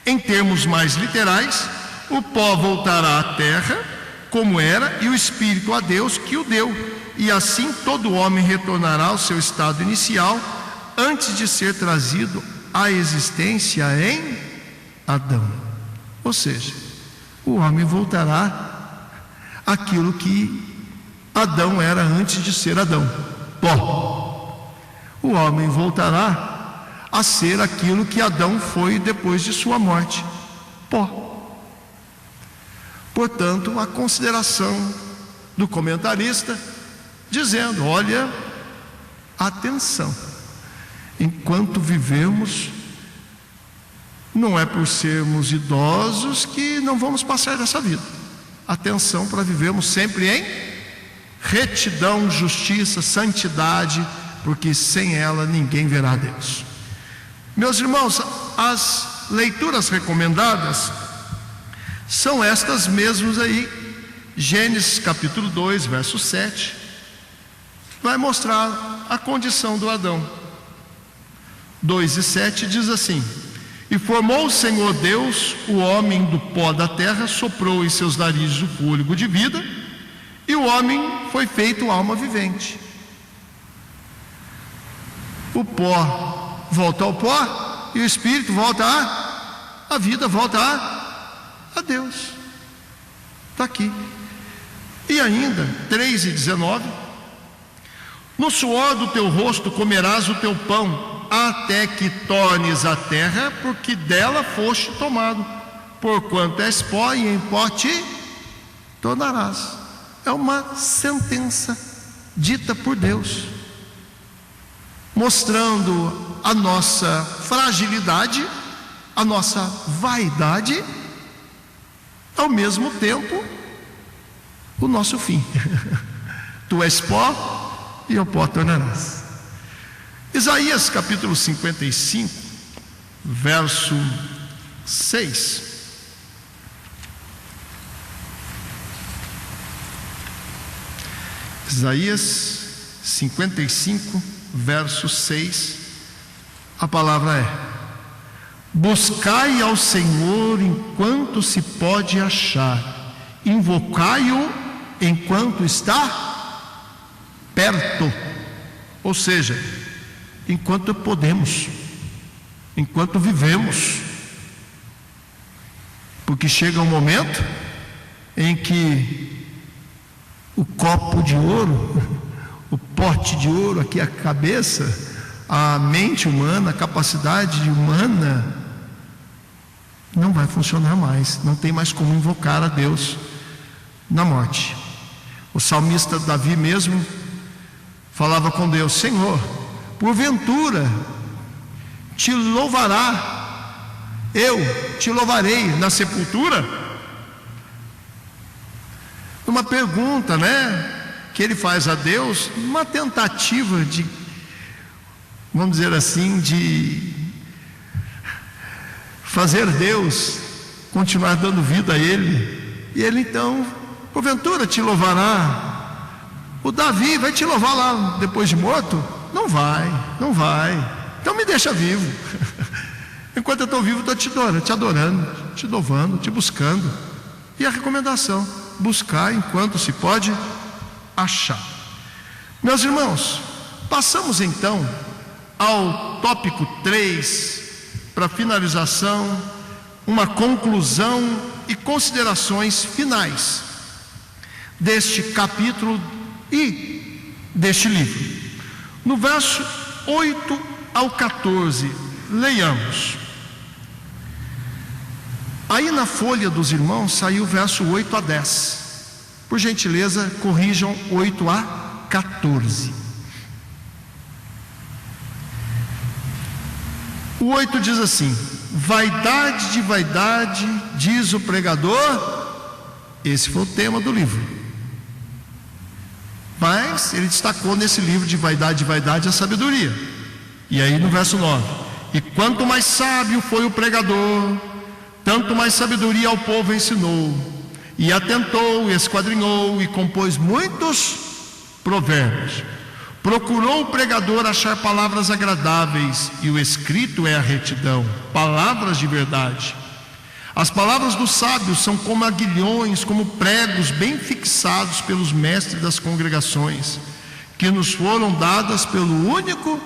Em termos mais literais, o pó voltará à terra como era e o Espírito a Deus que o deu, e assim todo homem retornará ao seu estado inicial antes de ser trazido à existência em Adão. Ou seja, o homem voltará àquilo que Adão era antes de ser Adão, pó. O homem voltará a ser aquilo que Adão foi depois de sua morte, pó. Portanto, a consideração do comentarista dizendo: olha, atenção, enquanto vivemos, não é por sermos idosos que não vamos passar dessa vida. atenção para vivermos sempre em retidão, justiça, santidade, porque sem ela ninguém verá Deus. Meus irmãos, as leituras recomendadas são estas mesmas aí. Gênesis capítulo 2, verso 7, vai mostrar a condição do Adão. 2:7 diz assim: e formou o Senhor Deus o homem do pó da terra, soprou em seus narizes o fôlego de vida, e o homem foi feito alma vivente. O pó volta ao pó, e o espírito volta a vida volta a Deus. Está aqui. E ainda 3:19: no suor do teu rosto comerás o teu pão, até que tornes a terra, porque dela foste tomado, porquanto és pó, e em pó te tornarás. É uma sentença dita por Deus, mostrando a nossa fragilidade, a nossa vaidade, ao mesmo tempo o nosso fim. Tu és pó, e ao pó tornarás. Isaías capítulo 55, verso 6. Isaías 55, verso 6. A palavra é: buscai ao Senhor enquanto se pode achar, invocai-o enquanto está perto. Ou seja, enquanto podemos, enquanto vivemos, porque chega um momento em que o copo de ouro, o pote de ouro, aqui a cabeça, a mente humana, a capacidade humana não vai funcionar mais, não tem mais como invocar a Deus na morte. O salmista Davi mesmo falava com Deus: Senhor, porventura te louvará, eu te louvarei na sepultura? Uma pergunta, que ele faz a Deus, uma tentativa de, vamos dizer assim, de fazer Deus continuar dando vida a ele. E ele então, porventura te louvará? O Davi vai te louvar lá depois de morto? Não vai. Então me deixa vivo. Enquanto eu estou vivo, estou te adorando, te louvando, te buscando. E a recomendação: buscar enquanto se pode achar. Meus irmãos, passamos então ao tópico 3, para finalização, uma conclusão e considerações finais deste capítulo e deste livro. No verso 8 ao 14, leiamos. Aí na folha dos irmãos saiu o verso 8 a 10. Por gentileza, corrijam 8 a 14. O 8 diz assim: vaidade de vaidade, diz o pregador. Esse foi o tema do livro, mas ele destacou nesse livro de vaidade a sabedoria. E aí no verso 9: e quanto mais sábio foi o pregador, tanto mais sabedoria ao povo ensinou, e atentou, e esquadrinhou, e compôs muitos provérbios. Procurou o pregador achar palavras agradáveis, e o escrito é a retidão, palavras de verdade. As palavras dos sábios são como aguilhões, como pregos bem fixados pelos mestres das congregações, que nos foram dadas pelo único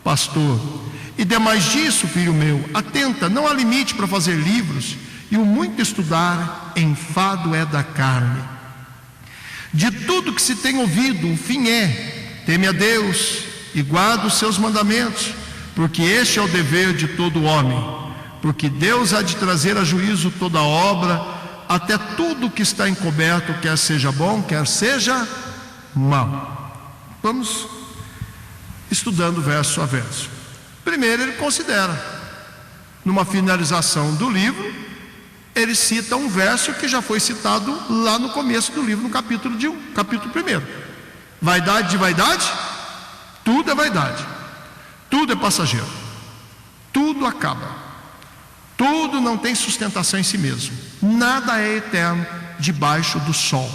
pastor. E demais disso, filho meu, atenta, não há limite para fazer livros, e o muito estudar, enfado é da carne. De tudo que se tem ouvido, o fim é: teme a Deus e guarda os seus mandamentos, porque este é o dever de todo homem. Porque Deus há de trazer a juízo toda obra, até tudo que está encoberto, quer seja bom, quer seja mal. Vamos estudando verso a verso. Primeiro ele considera, numa finalização do livro, ele cita um verso que já foi citado lá no começo do livro, no capítulo 1. Vaidade de vaidade, tudo é vaidade, tudo é passageiro, tudo acaba, tudo não tem sustentação em si mesmo, nada é eterno debaixo do sol,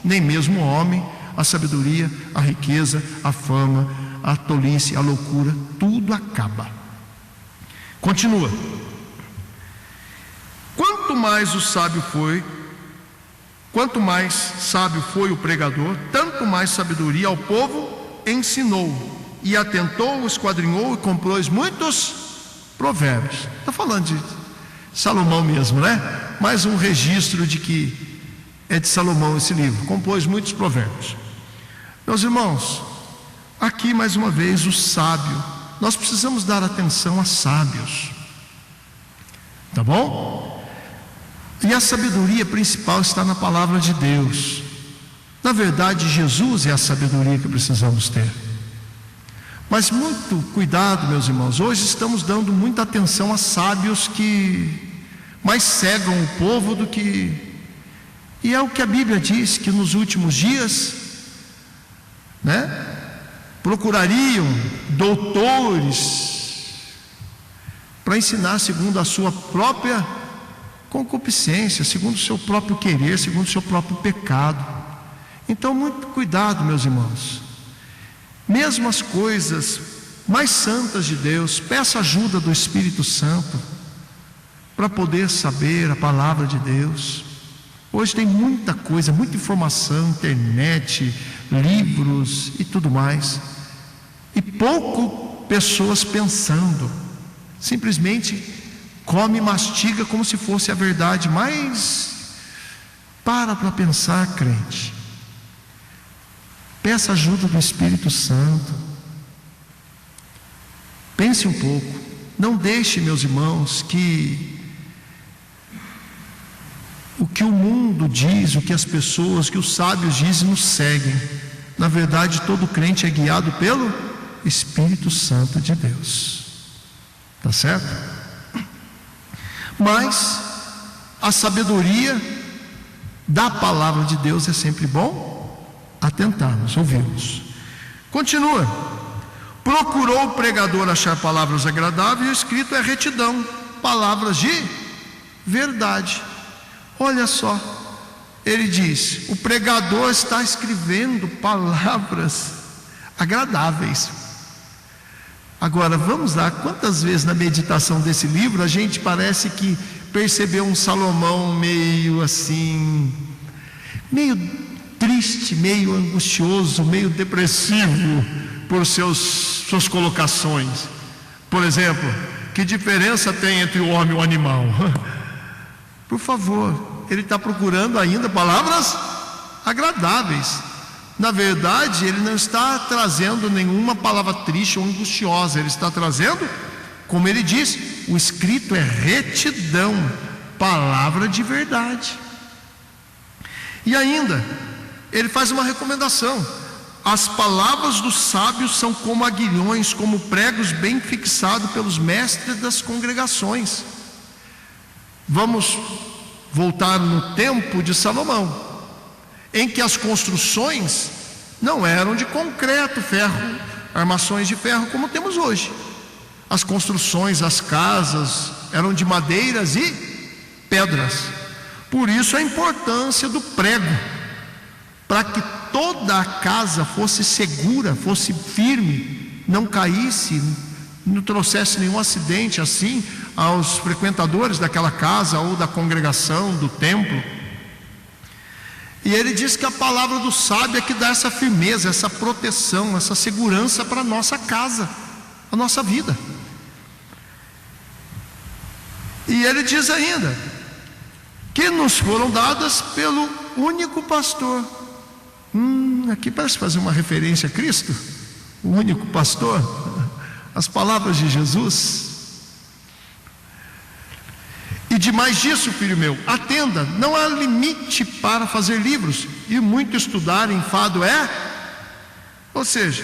nem mesmo o homem, a sabedoria, a riqueza, a fama, a tolice, a loucura, tudo acaba. Continua. Quanto mais sábio foi o pregador, tanto mais sabedoria ao povo ensinou, e atentou, esquadrinhou e compôs muitos provérbios. Está falando de Salomão mesmo, né? Mais um registro de que é de Salomão esse livro. Compôs muitos provérbios. Meus irmãos, aqui mais uma vez o sábio. Nós precisamos dar atenção a sábios, tá bom? E a sabedoria principal está na palavra de Deus. Na verdade, Jesus é a sabedoria que precisamos ter. Mas muito cuidado, meus irmãos. Hoje estamos dando muita atenção a sábios que mais cegam o povo do que... E é o que a Bíblia diz, que nos últimos dias, procurariam doutores para ensinar segundo a sua própria concupiscência, segundo o seu próprio querer, segundo o seu próprio pecado. Então, muito cuidado, meus irmãos. Mesmo as coisas mais santas de Deus, peça ajuda do Espírito Santo para poder saber a palavra de Deus. Hoje tem muita coisa, muita informação, internet, livros e tudo mais, e pouco pessoas pensando, simplesmente come e mastiga como se fosse a verdade. Mas para pensar, crente, peça ajuda do Espírito Santo, pense um pouco, não deixe, meus irmãos, que o que o mundo diz, o que as pessoas, que os sábios dizem, nos seguem. Na verdade, todo crente é guiado pelo Espírito Santo de Deus, tá certo? Mas a sabedoria da palavra de Deus é sempre bom atentarmos, ouvirmos. Continua. Procurou o pregador achar palavras agradáveis, e o escrito é retidão, palavras de verdade. Olha só, ele diz: o pregador está escrevendo palavras agradáveis. Agora vamos lá, quantas vezes na meditação desse livro a gente parece que percebeu um Salomão meio assim, meio triste, meio angustioso, meio depressivo por suas colocações. Por exemplo, que diferença tem entre o homem e o animal? Por favor, ele está procurando ainda palavras agradáveis. Na verdade, ele não está trazendo nenhuma palavra triste ou angustiosa. Ele está trazendo, como ele diz, o escrito é retidão, palavra de verdade. E ainda, ele faz uma recomendação: as palavras dos sábios são como aguilhões, como pregos bem fixados pelos mestres das congregações. Vamos voltar no tempo de Salomão, em que as construções não eram de concreto, ferro, armações de ferro como temos hoje. As construções, as casas eram de madeiras e pedras. Por isso a importância do prego, para que toda a casa fosse segura, fosse firme, não caísse, não trouxesse nenhum acidente assim aos frequentadores daquela casa ou da congregação, do templo. E ele diz que a palavra do sábio é que dá essa firmeza, essa proteção, essa segurança para a nossa casa, a nossa vida. E ele diz ainda que nos foram dadas pelo único pastor. Aqui parece fazer uma referência a Cristo, o único pastor. As palavras de Jesus. E demais disso, filho meu, atenda, não há limite para fazer livros, e muito estudar enfado é, ou seja,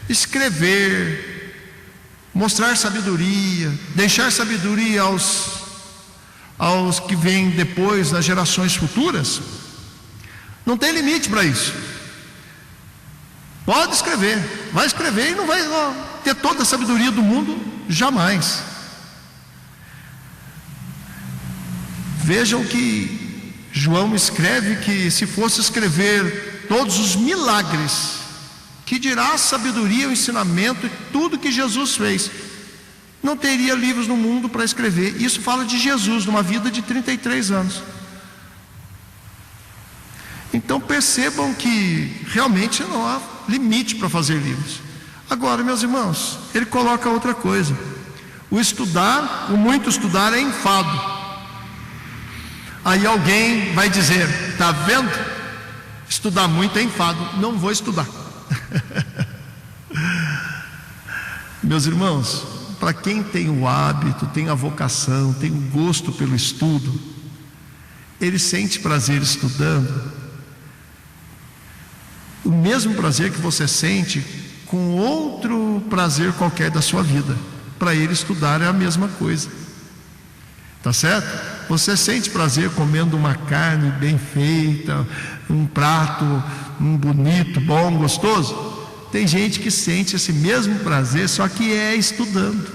escrever, mostrar sabedoria, deixar sabedoria aos que vêm depois, nas gerações futuras. Não tem limite para isso. Pode escrever, vai escrever e não vai ter toda a sabedoria do mundo, jamais. Vejam que João escreve que se fosse escrever todos os milagres, que dirá a sabedoria, o ensinamento e tudo que Jesus fez, não teria livros no mundo para escrever. Isso fala de Jesus, numa vida de 33 anos. Então percebam que realmente não há limite para fazer livros. Agora, meus irmãos, ele coloca outra coisa: o muito estudar é enfado. Aí alguém vai dizer: está vendo? Estudar muito é enfado, não vou estudar. Meus irmãos, para quem tem o hábito, tem a vocação, tem o gosto pelo estudo, ele sente prazer estudando, o mesmo prazer que você sente com outro prazer qualquer da sua vida. Para ele, estudar é a mesma coisa, tá certo? Você sente prazer comendo uma carne bem feita, um prato bonito, bom, gostoso? Tem gente que sente esse mesmo prazer, só que é estudando.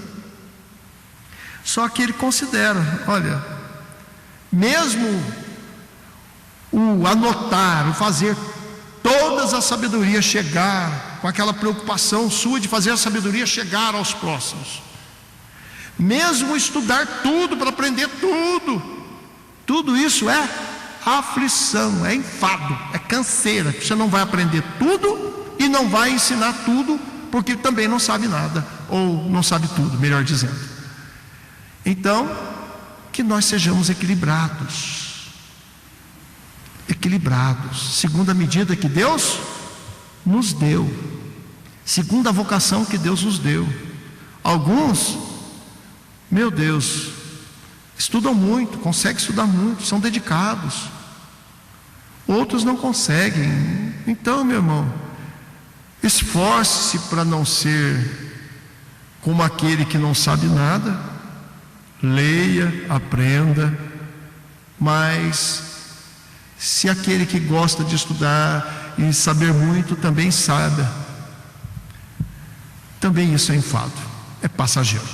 Só que ele considera, olha, mesmo o anotar, o fazer todas a sabedoria chegar, com aquela preocupação sua de fazer a sabedoria chegar aos próximos, mesmo estudar tudo para aprender tudo isso é aflição, é enfado, é canseira. Você não vai aprender tudo e não vai ensinar tudo, porque também não sabe nada, ou não sabe tudo, melhor dizendo. Então, que nós sejamos equilibrados, segundo a medida que Deus nos deu, segundo a vocação que Deus nos deu. Alguns, meu Deus, estudam muito, conseguem estudar muito, são dedicados. Outros não conseguem. Então, meu irmão, esforce-se para não ser como aquele que não sabe nada. Leia, aprenda, mas se aquele que gosta de estudar e saber muito também saiba, também isso é enfado, é passageiro.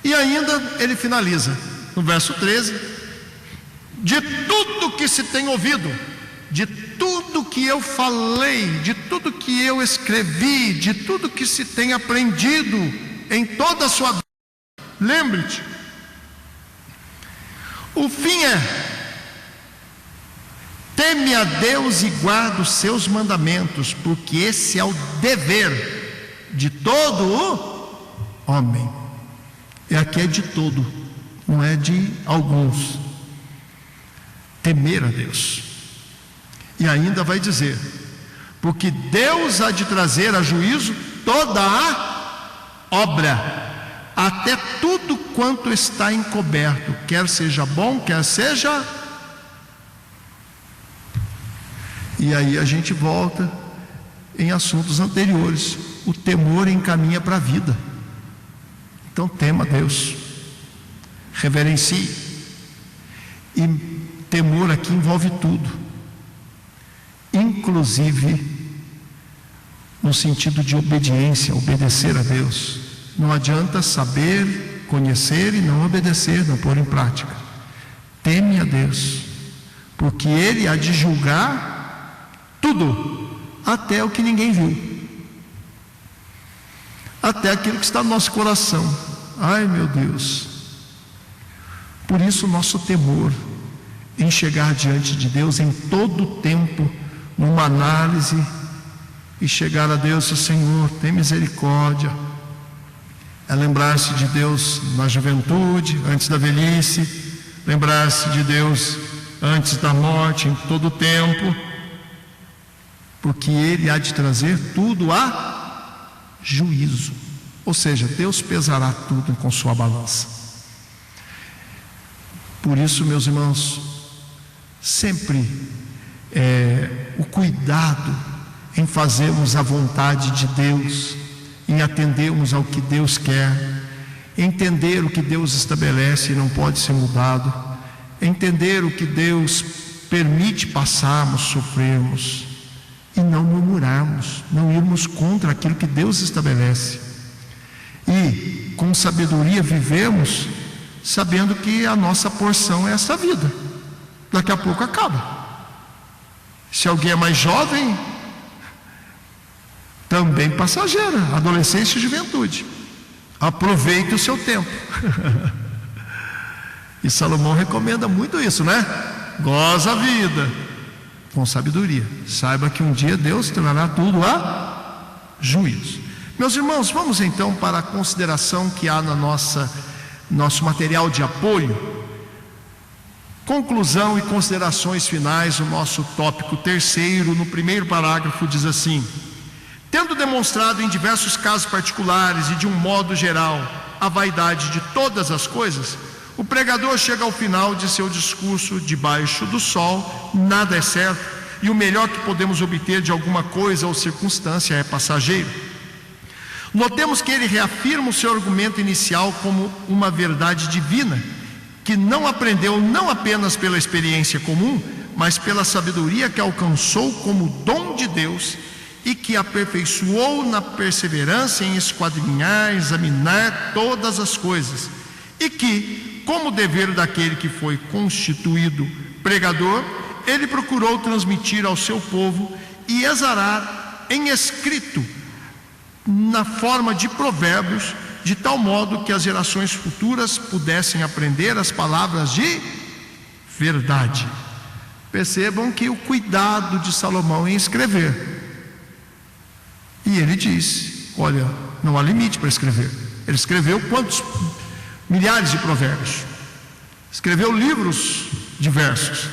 E ainda ele finaliza no verso 13: de tudo que se tem ouvido, de tudo que eu falei, de tudo que eu escrevi, de tudo que se tem aprendido em toda a sua vida, lembre-te, o fim é: teme a Deus e guarda os seus mandamentos, porque esse é o dever de todo o homem. E aqui é de todo, não é de alguns. Temer a Deus. E ainda vai dizer: porque Deus há de trazer a juízo toda a obra, até tudo quanto está encoberto, quer seja bom, quer seja. E aí a gente volta em assuntos anteriores. O temor encaminha para a vida. Então tema a Deus, reverencie. E temor aqui envolve tudo, inclusive no sentido de obediência, obedecer a Deus. Não adianta saber, conhecer e não obedecer, não pôr em prática. Teme a Deus, porque Ele há de julgar tudo, até o que ninguém viu, até aquilo que está no nosso coração. Ai, meu Deus. Por isso o nosso temor em chegar diante de Deus em todo o tempo, numa análise, e chegar a Deus: Senhor, tem misericórdia. É lembrar-se de Deus na juventude, antes da velhice, lembrar-se de Deus antes da morte, em todo o tempo, porque Ele há de trazer tudo a juízo. Ou seja, Deus pesará tudo com sua balança. Por isso, meus irmãos, sempre o cuidado em fazermos a vontade de Deus, em atendermos ao que Deus quer, entender o que Deus estabelece e não pode ser mudado, entender o que Deus permite passarmos, sofrermos, e não murmurarmos, não irmos contra aquilo que Deus estabelece, e com sabedoria vivemos, sabendo que a nossa porção é essa vida, daqui a pouco acaba. Se alguém é mais jovem, também passageira, adolescência e juventude, aproveite o seu tempo. E Salomão recomenda muito isso, né? Goza a vida com sabedoria, saiba que um dia Deus trará tudo a juízo. Meus irmãos, vamos então para a consideração que há na nosso material de apoio. Conclusão e considerações finais. O nosso tópico terceiro, no primeiro parágrafo, diz assim: tendo demonstrado em diversos casos particulares e de um modo geral a vaidade de todas as coisas, o pregador chega ao final de seu discurso: debaixo do sol nada é certo, e o melhor que podemos obter de alguma coisa ou circunstância é passageiro. Notemos que ele reafirma o seu argumento inicial como uma verdade divina, que não aprendeu não apenas pela experiência comum, mas pela sabedoria que alcançou como dom de Deus e que aperfeiçoou na perseverança em esquadrinhar, examinar todas as coisas, e que, como dever daquele que foi constituído pregador, ele procurou transmitir ao seu povo e exarar em escrito, na forma de provérbios, de tal modo que as gerações futuras pudessem aprender as palavras de verdade. Percebam que o cuidado de Salomão em escrever. E ele diz: olha, não há limite para escrever. Ele escreveu quantos? Milhares de provérbios. Escreveu livros diversos.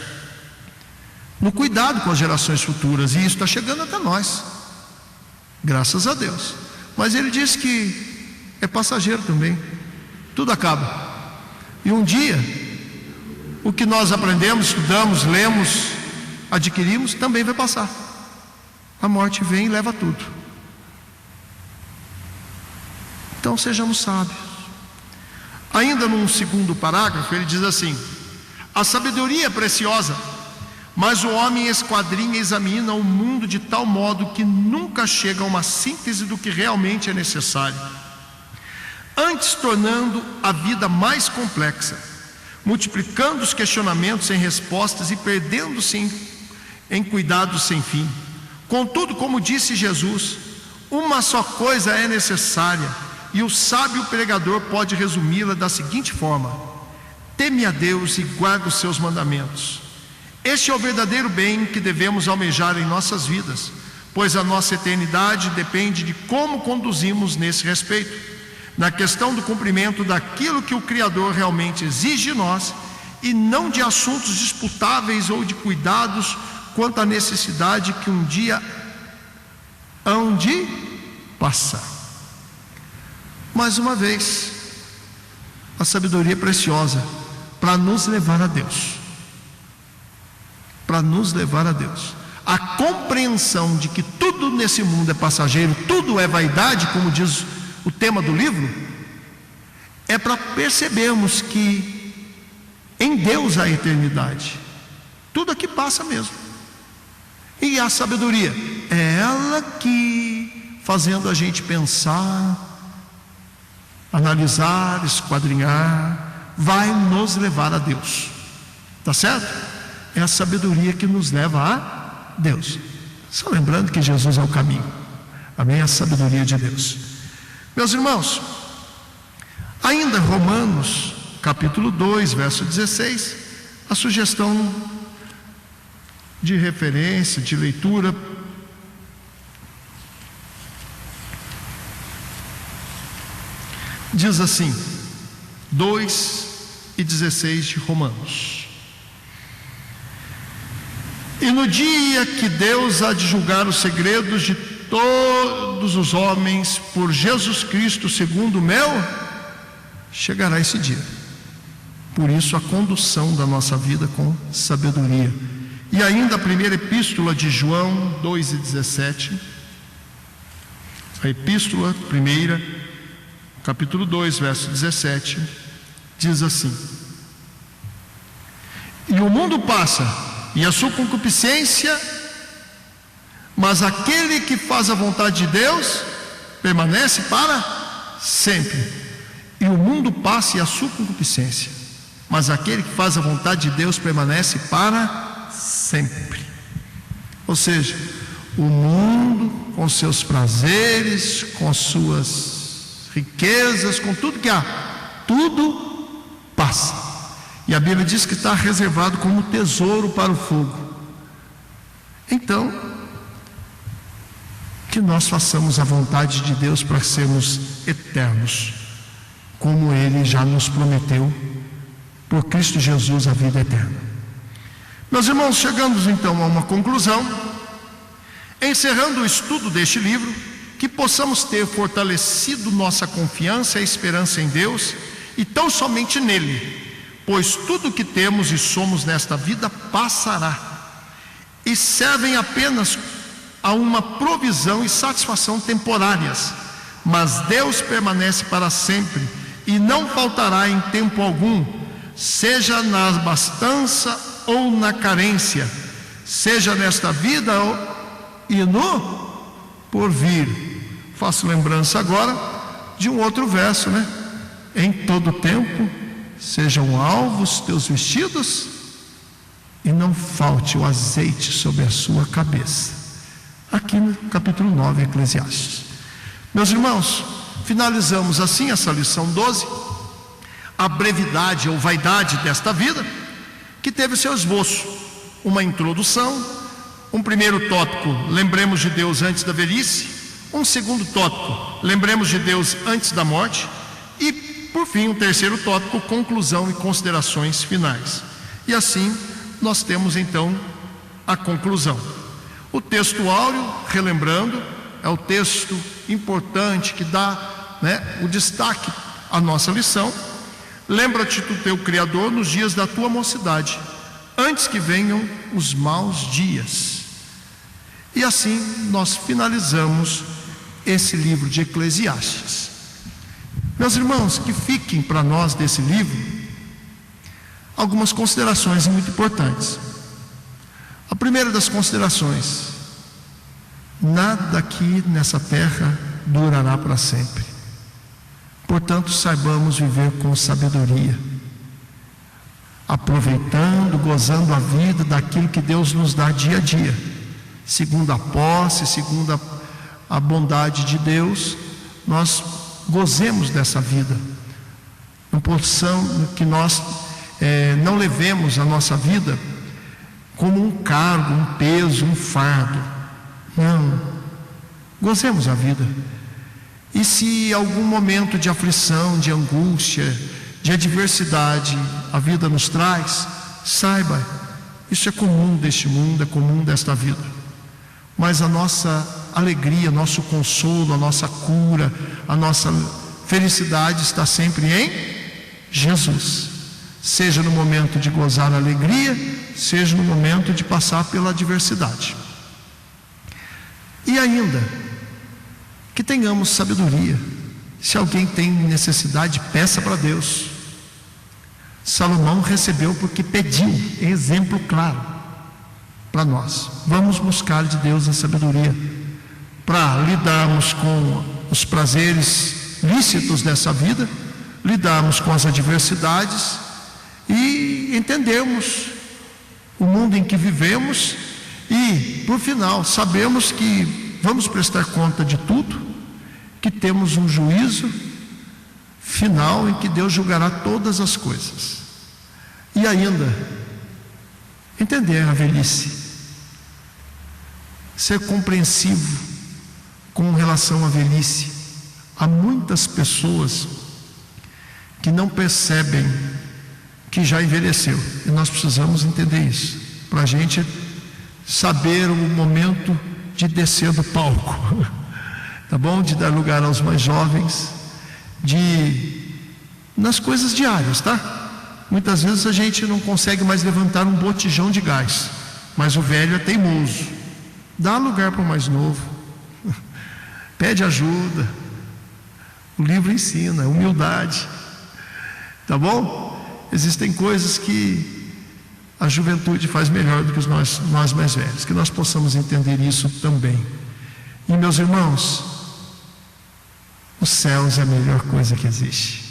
No cuidado com as gerações futuras. E isso está chegando até nós, graças a Deus. Mas ele diz que é passageiro também, tudo acaba. E um dia, o que nós aprendemos, estudamos, lemos, adquirimos, também vai passar. A morte vem e leva tudo. Então sejamos sábios. Ainda num segundo parágrafo, ele diz assim: a sabedoria é preciosa, mas o homem esquadrinha e examina o mundo de tal modo que nunca chega a uma síntese do que realmente é necessário, antes tornando a vida mais complexa, multiplicando os questionamentos sem respostas e perdendo-se em cuidados sem fim. Contudo, como disse Jesus, uma só coisa é necessária, e o sábio pregador pode resumi-la da seguinte forma: teme a Deus e guarda os seus mandamentos. Este é o verdadeiro bem que devemos almejar em nossas vidas, pois a nossa eternidade depende de como conduzimos nesse respeito, na questão do cumprimento daquilo que o Criador realmente exige de nós, e não de assuntos disputáveis ou de cuidados quanto à necessidade que um dia hão de passar. Mais uma vez, a sabedoria é preciosa para nos levar a Deus. Para nos levar a Deus. A compreensão de que tudo nesse mundo é passageiro, tudo é vaidade, como diz o tema do livro, é para percebermos que em Deus há eternidade. Tudo aqui passa mesmo. E a sabedoria é ela que, fazendo a gente pensar, analisar, esquadrinhar, vai nos levar a Deus. Tá certo? É a sabedoria que nos leva a Deus. Só lembrando que Jesus é o caminho. Amém? A sabedoria de Deus. Meus irmãos, ainda Romanos, capítulo 2, verso 16, a sugestão de referência, de leitura. Diz assim, 2:16 de Romanos: e no dia que Deus há de julgar os segredos de todos os homens por Jesus Cristo segundo o mel, chegará esse dia. Por isso a condução da nossa vida com sabedoria. E ainda a primeira epístola de João 2:17, a epístola primeira capítulo 2, verso 17, diz assim: e o mundo passa, e a sua concupiscência, mas aquele que faz a vontade de Deus permanece para sempre. E o mundo passa e a sua concupiscência, mas aquele que faz a vontade de Deus permanece para sempre. Ou seja, o mundo com seus prazeres, com suas riquezas, com tudo que há, tudo passa. E a Bíblia diz que está reservado como tesouro para o fogo. Então, que nós façamos a vontade de Deus para sermos eternos, como Ele já nos prometeu, por Cristo Jesus, a vida eterna. Meus irmãos, chegamos então a uma conclusão, encerrando o estudo deste livro, que possamos ter fortalecido nossa confiança e esperança em Deus, e tão somente nele, pois tudo que temos e somos nesta vida passará, e servem apenas a uma provisão e satisfação temporárias, mas Deus permanece para sempre, e não faltará em tempo algum, seja na abastança ou na carência, seja nesta vida e no porvir. Faço lembrança agora de um outro verso, né? Em todo tempo sejam alvos teus vestidos, e não falte o azeite sobre a sua cabeça. Aqui no capítulo 9, Eclesiastes. Meus irmãos, finalizamos assim essa lição 12, a brevidade ou vaidade desta vida, que teve seu esboço, uma introdução, um primeiro tópico, lembremos de Deus antes da velhice, um segundo tópico, lembremos de Deus antes da morte, e por fim um terceiro tópico, conclusão e considerações finais. E assim nós temos então a conclusão. O texto áureo, relembrando, é o texto importante que dá, o destaque à nossa lição. Lembra-te do teu Criador nos dias da tua mocidade, antes que venham os maus dias. E assim nós finalizamos esse livro de Eclesiastes. Meus irmãos, que fiquem para nós desse livro algumas considerações muito importantes. A primeira das considerações: nada aqui nessa terra durará para sempre. Portanto, saibamos viver com sabedoria, aproveitando, gozando a vida daquilo que Deus nos dá dia a dia, segundo a posse, segundo a bondade de Deus. Nós gozemos dessa vida, não possamos, que nós não levemos a nossa vida como um cargo, um peso, um fardo. Não, gozemos a vida. E se algum momento de aflição, de angústia, de adversidade a vida nos traz, saiba, isso é comum deste mundo, é comum desta vida. Mas a nossa alegria, nosso consolo, a nossa cura, a nossa felicidade está sempre em Jesus. Seja no momento de gozar a alegria, seja no momento de passar pela adversidade. E ainda, que tenhamos sabedoria. Se alguém tem necessidade, peça para Deus. Salomão recebeu porque pediu, exemplo claro para nós. Vamos buscar de Deus a sabedoria para lidarmos com os prazeres lícitos dessa vida, lidarmos com as adversidades e entendermos o mundo em que vivemos e, por final, sabemos que vamos prestar conta de tudo, que temos um juízo final em que Deus julgará todas as coisas. E ainda, entender a velhice, ser compreensivo com relação à velhice. Há muitas pessoas que não percebem que já envelheceu, e nós precisamos entender isso, para a gente saber o momento de descer do palco, tá bom? De dar lugar aos mais jovens, nas coisas diárias, tá? Muitas vezes a gente não consegue mais levantar um botijão de gás, mas o velho é teimoso. Dá lugar para o mais novo, pede ajuda, O livro ensina, humildade. Tá bom? Existem coisas que a juventude faz melhor do que nós mais velhos. Que nós possamos entender isso também. E meus irmãos, os céus é a melhor coisa que existe.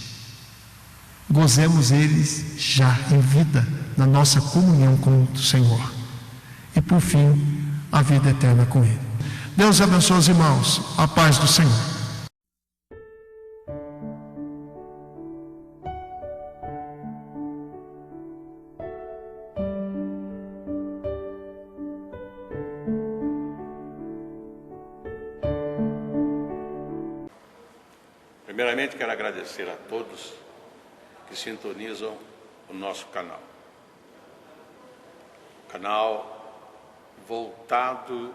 Gozemos eles já em vida, na nossa comunhão com o Senhor. E por fim, a vida eterna com Ele. Deus abençoe os irmãos. A paz do Senhor. Primeiramente, quero agradecer a todos que sintonizam o nosso canal. Canal voltado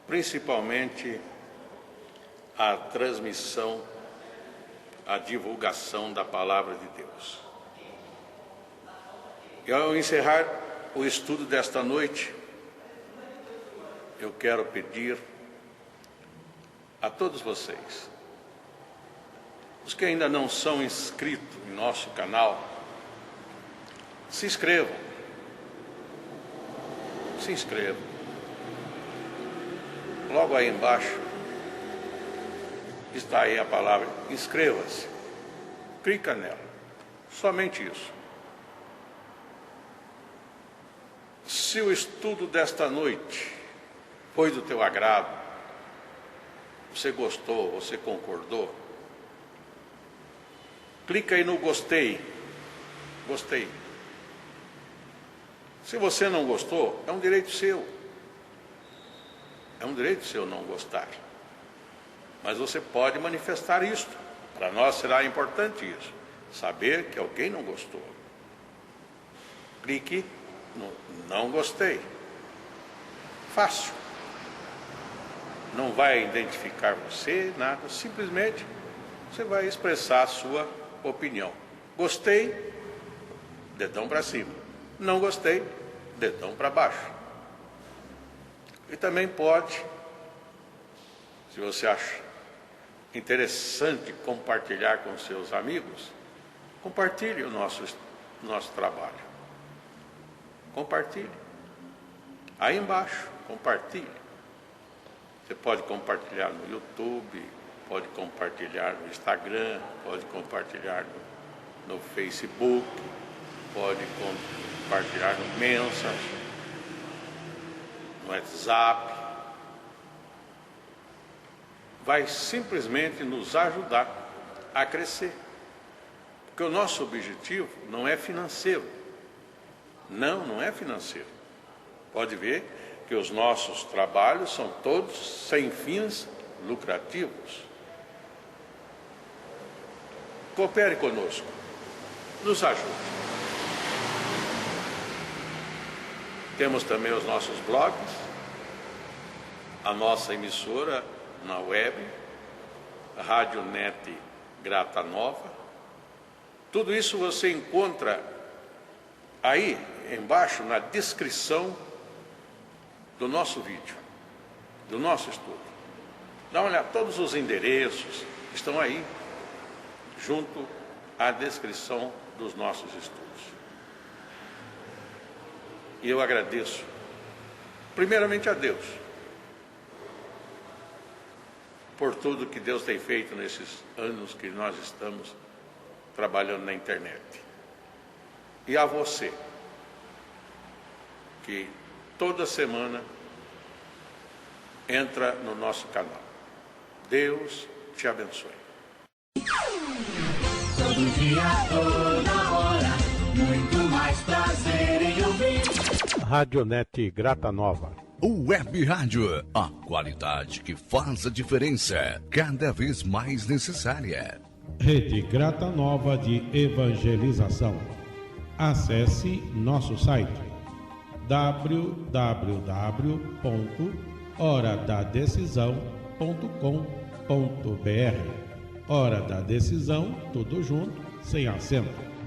principalmente à transmissão, à divulgação da Palavra de Deus. E ao encerrar o estudo desta noite, eu quero pedir a todos vocês, os que ainda não são inscritos em nosso canal, se inscrevam. Se inscrevam. Logo aí embaixo está aí a palavra inscreva-se. Clica nela. Somente isso. Se o estudo desta noite foi do teu agrado, você gostou, você concordou, clica aí no gostei. Gostei. Se você não gostou, é um direito seu. É um direito seu não gostar. Mas você pode manifestar isto. Para nós será importante isso. Saber que alguém não gostou. Clique no não gostei. Fácil. Não vai identificar você, nada. Simplesmente você vai expressar a sua opinião. Gostei, dedão para cima. Não gostei, dedão para baixo. E também pode, se você acha interessante compartilhar com seus amigos, compartilhe o nosso trabalho. Compartilhe. Aí embaixo, compartilhe. Você pode compartilhar no YouTube, pode compartilhar no Instagram, pode compartilhar no Facebook, pode compartilhar no Messenger, no WhatsApp. Vai simplesmente nos ajudar a crescer. Porque o nosso objetivo não é financeiro. Não é financeiro. Pode ver que os nossos trabalhos são todos sem fins lucrativos. Coopere conosco. Nos ajude. Temos também os nossos blogs, a nossa emissora na web, a Rádio Net Grata Nova. Tudo isso você encontra aí embaixo na descrição do nosso vídeo, do nosso estudo. Dá uma olhada, todos os endereços estão aí, junto à descrição dos nossos estudos. E eu agradeço, primeiramente a Deus, por tudo que Deus tem feito nesses anos que nós estamos trabalhando na internet. E a você, que toda semana entra no nosso canal. Deus te abençoe. Todo dia, toda hora, muito mais prazer em ouvir. Radionet Grata Nova. Web Rádio, a qualidade que faz a diferença, cada vez mais necessária. Rede Grata Nova de Evangelização. Acesse nosso site www.horadadecisão.com.br. Hora da Decisão, tudo junto, sem acento.